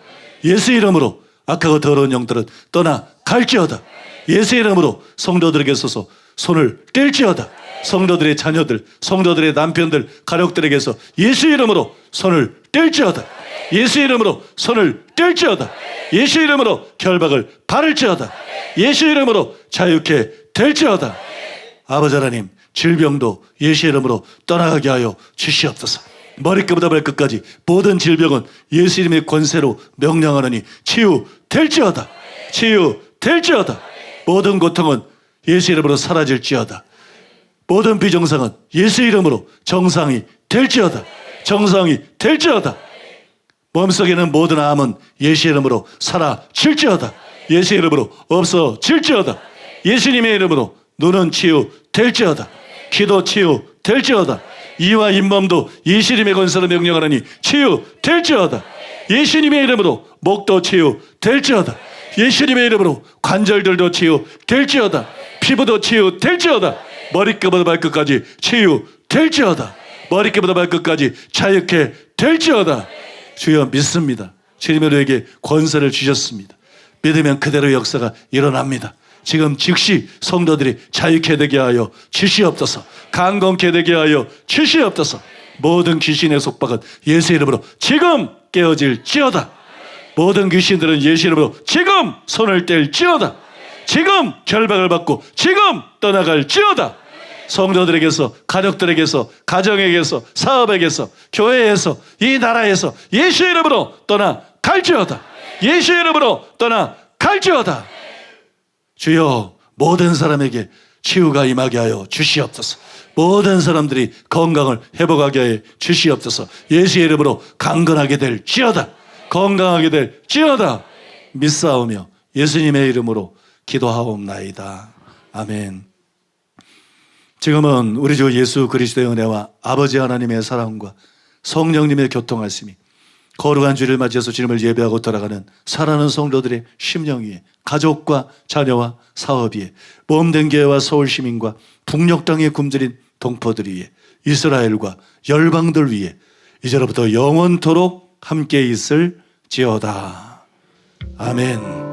B: 예수의 이름으로 악하고 더러운 영들은 떠나갈지어다. 예수의 이름으로 성도들에게 있어서 손을 뗄지어다. 성도들의 자녀들, 성도들의 남편들, 가족들에게서 예수의 이름으로 손을 뗄지어다. 예수의 이름으로 손을 뗄지어다. 예수의 이름으로 결박을 바를지어다. 예수의 이름으로 자유케 될지어다. 아버지 하나님, 질병도 예수의 이름으로 떠나가게 하여 주시옵소서. 머리끝부터 발끝까지 모든 질병은 예수 이름의 권세로 명령하느니 치유될지어다. 치유될지어다. 모든 고통은 예수 이름으로 사라질지어다. 모든 비정상은 예수 이름으로 정상이 될지어다. 정상이 될지어다. 몸속에는 모든 암은 예수 이름으로 사라질지어다. 예수 이름으로 없어질지어다. 예수님의 이름으로 눈은 치유될지어다. 기도 치유될지어다. 이와 잇몸도 예수님의 권세로 명령하느니 치유될지어다. 예수님의 이름으로 목도 치유될지어다. 예수님의 이름으로 관절들도 치유될지어다. 피부도 치유될지어다. 머리끝부터 발끝까지 치유될지어다. 머리끝부터 발끝까지 자유케 될지어다. 주여 믿습니다. 주님이 우리에게 권세를 주셨습니다. 믿으면 그대로 역사가 일어납니다. 지금 즉시 성도들이 자유케 되게 하여 주시옵소서. 강건케 되게 하여 주시옵소서. 모든 귀신의 속박은 예수 이름으로 지금 깨어질지어다. 모든 귀신들은 예수 이름으로 지금 손을 뗄지어다. 지금 결박을 받고 지금 떠나갈지어다. 성도들에게서, 가족들에게서, 가정에게서, 사업에게서, 교회에서, 이 나라에서 예수 이름으로 떠나갈지어다. 예수 이름으로 떠나갈지어다. 주여, 모든 사람에게 치유가 임하게 하여 주시옵소서. 모든 사람들이 건강을 회복하게 하여 주시옵소서. 예수의 이름으로 강건하게 될지어다. 건강하게 될지어다. 믿사오며 예수님의 이름으로 기도하옵나이다. 아멘. 지금은 우리 주 예수 그리스도의 은혜와 아버지 하나님의 사랑과 성령님의 교통하심이 거룩한 주를 맞이해서 주님을 예배하고 돌아가는 사랑하는 성도들의 심령 위에, 가족과 자녀와 사업 위에, 모험된 교회와 서울 시민과 북녘 땅에 굶주린 동포들 위에, 이스라엘과 열방들 위에 이제로부터 영원토록 함께 있을지어다. 아멘.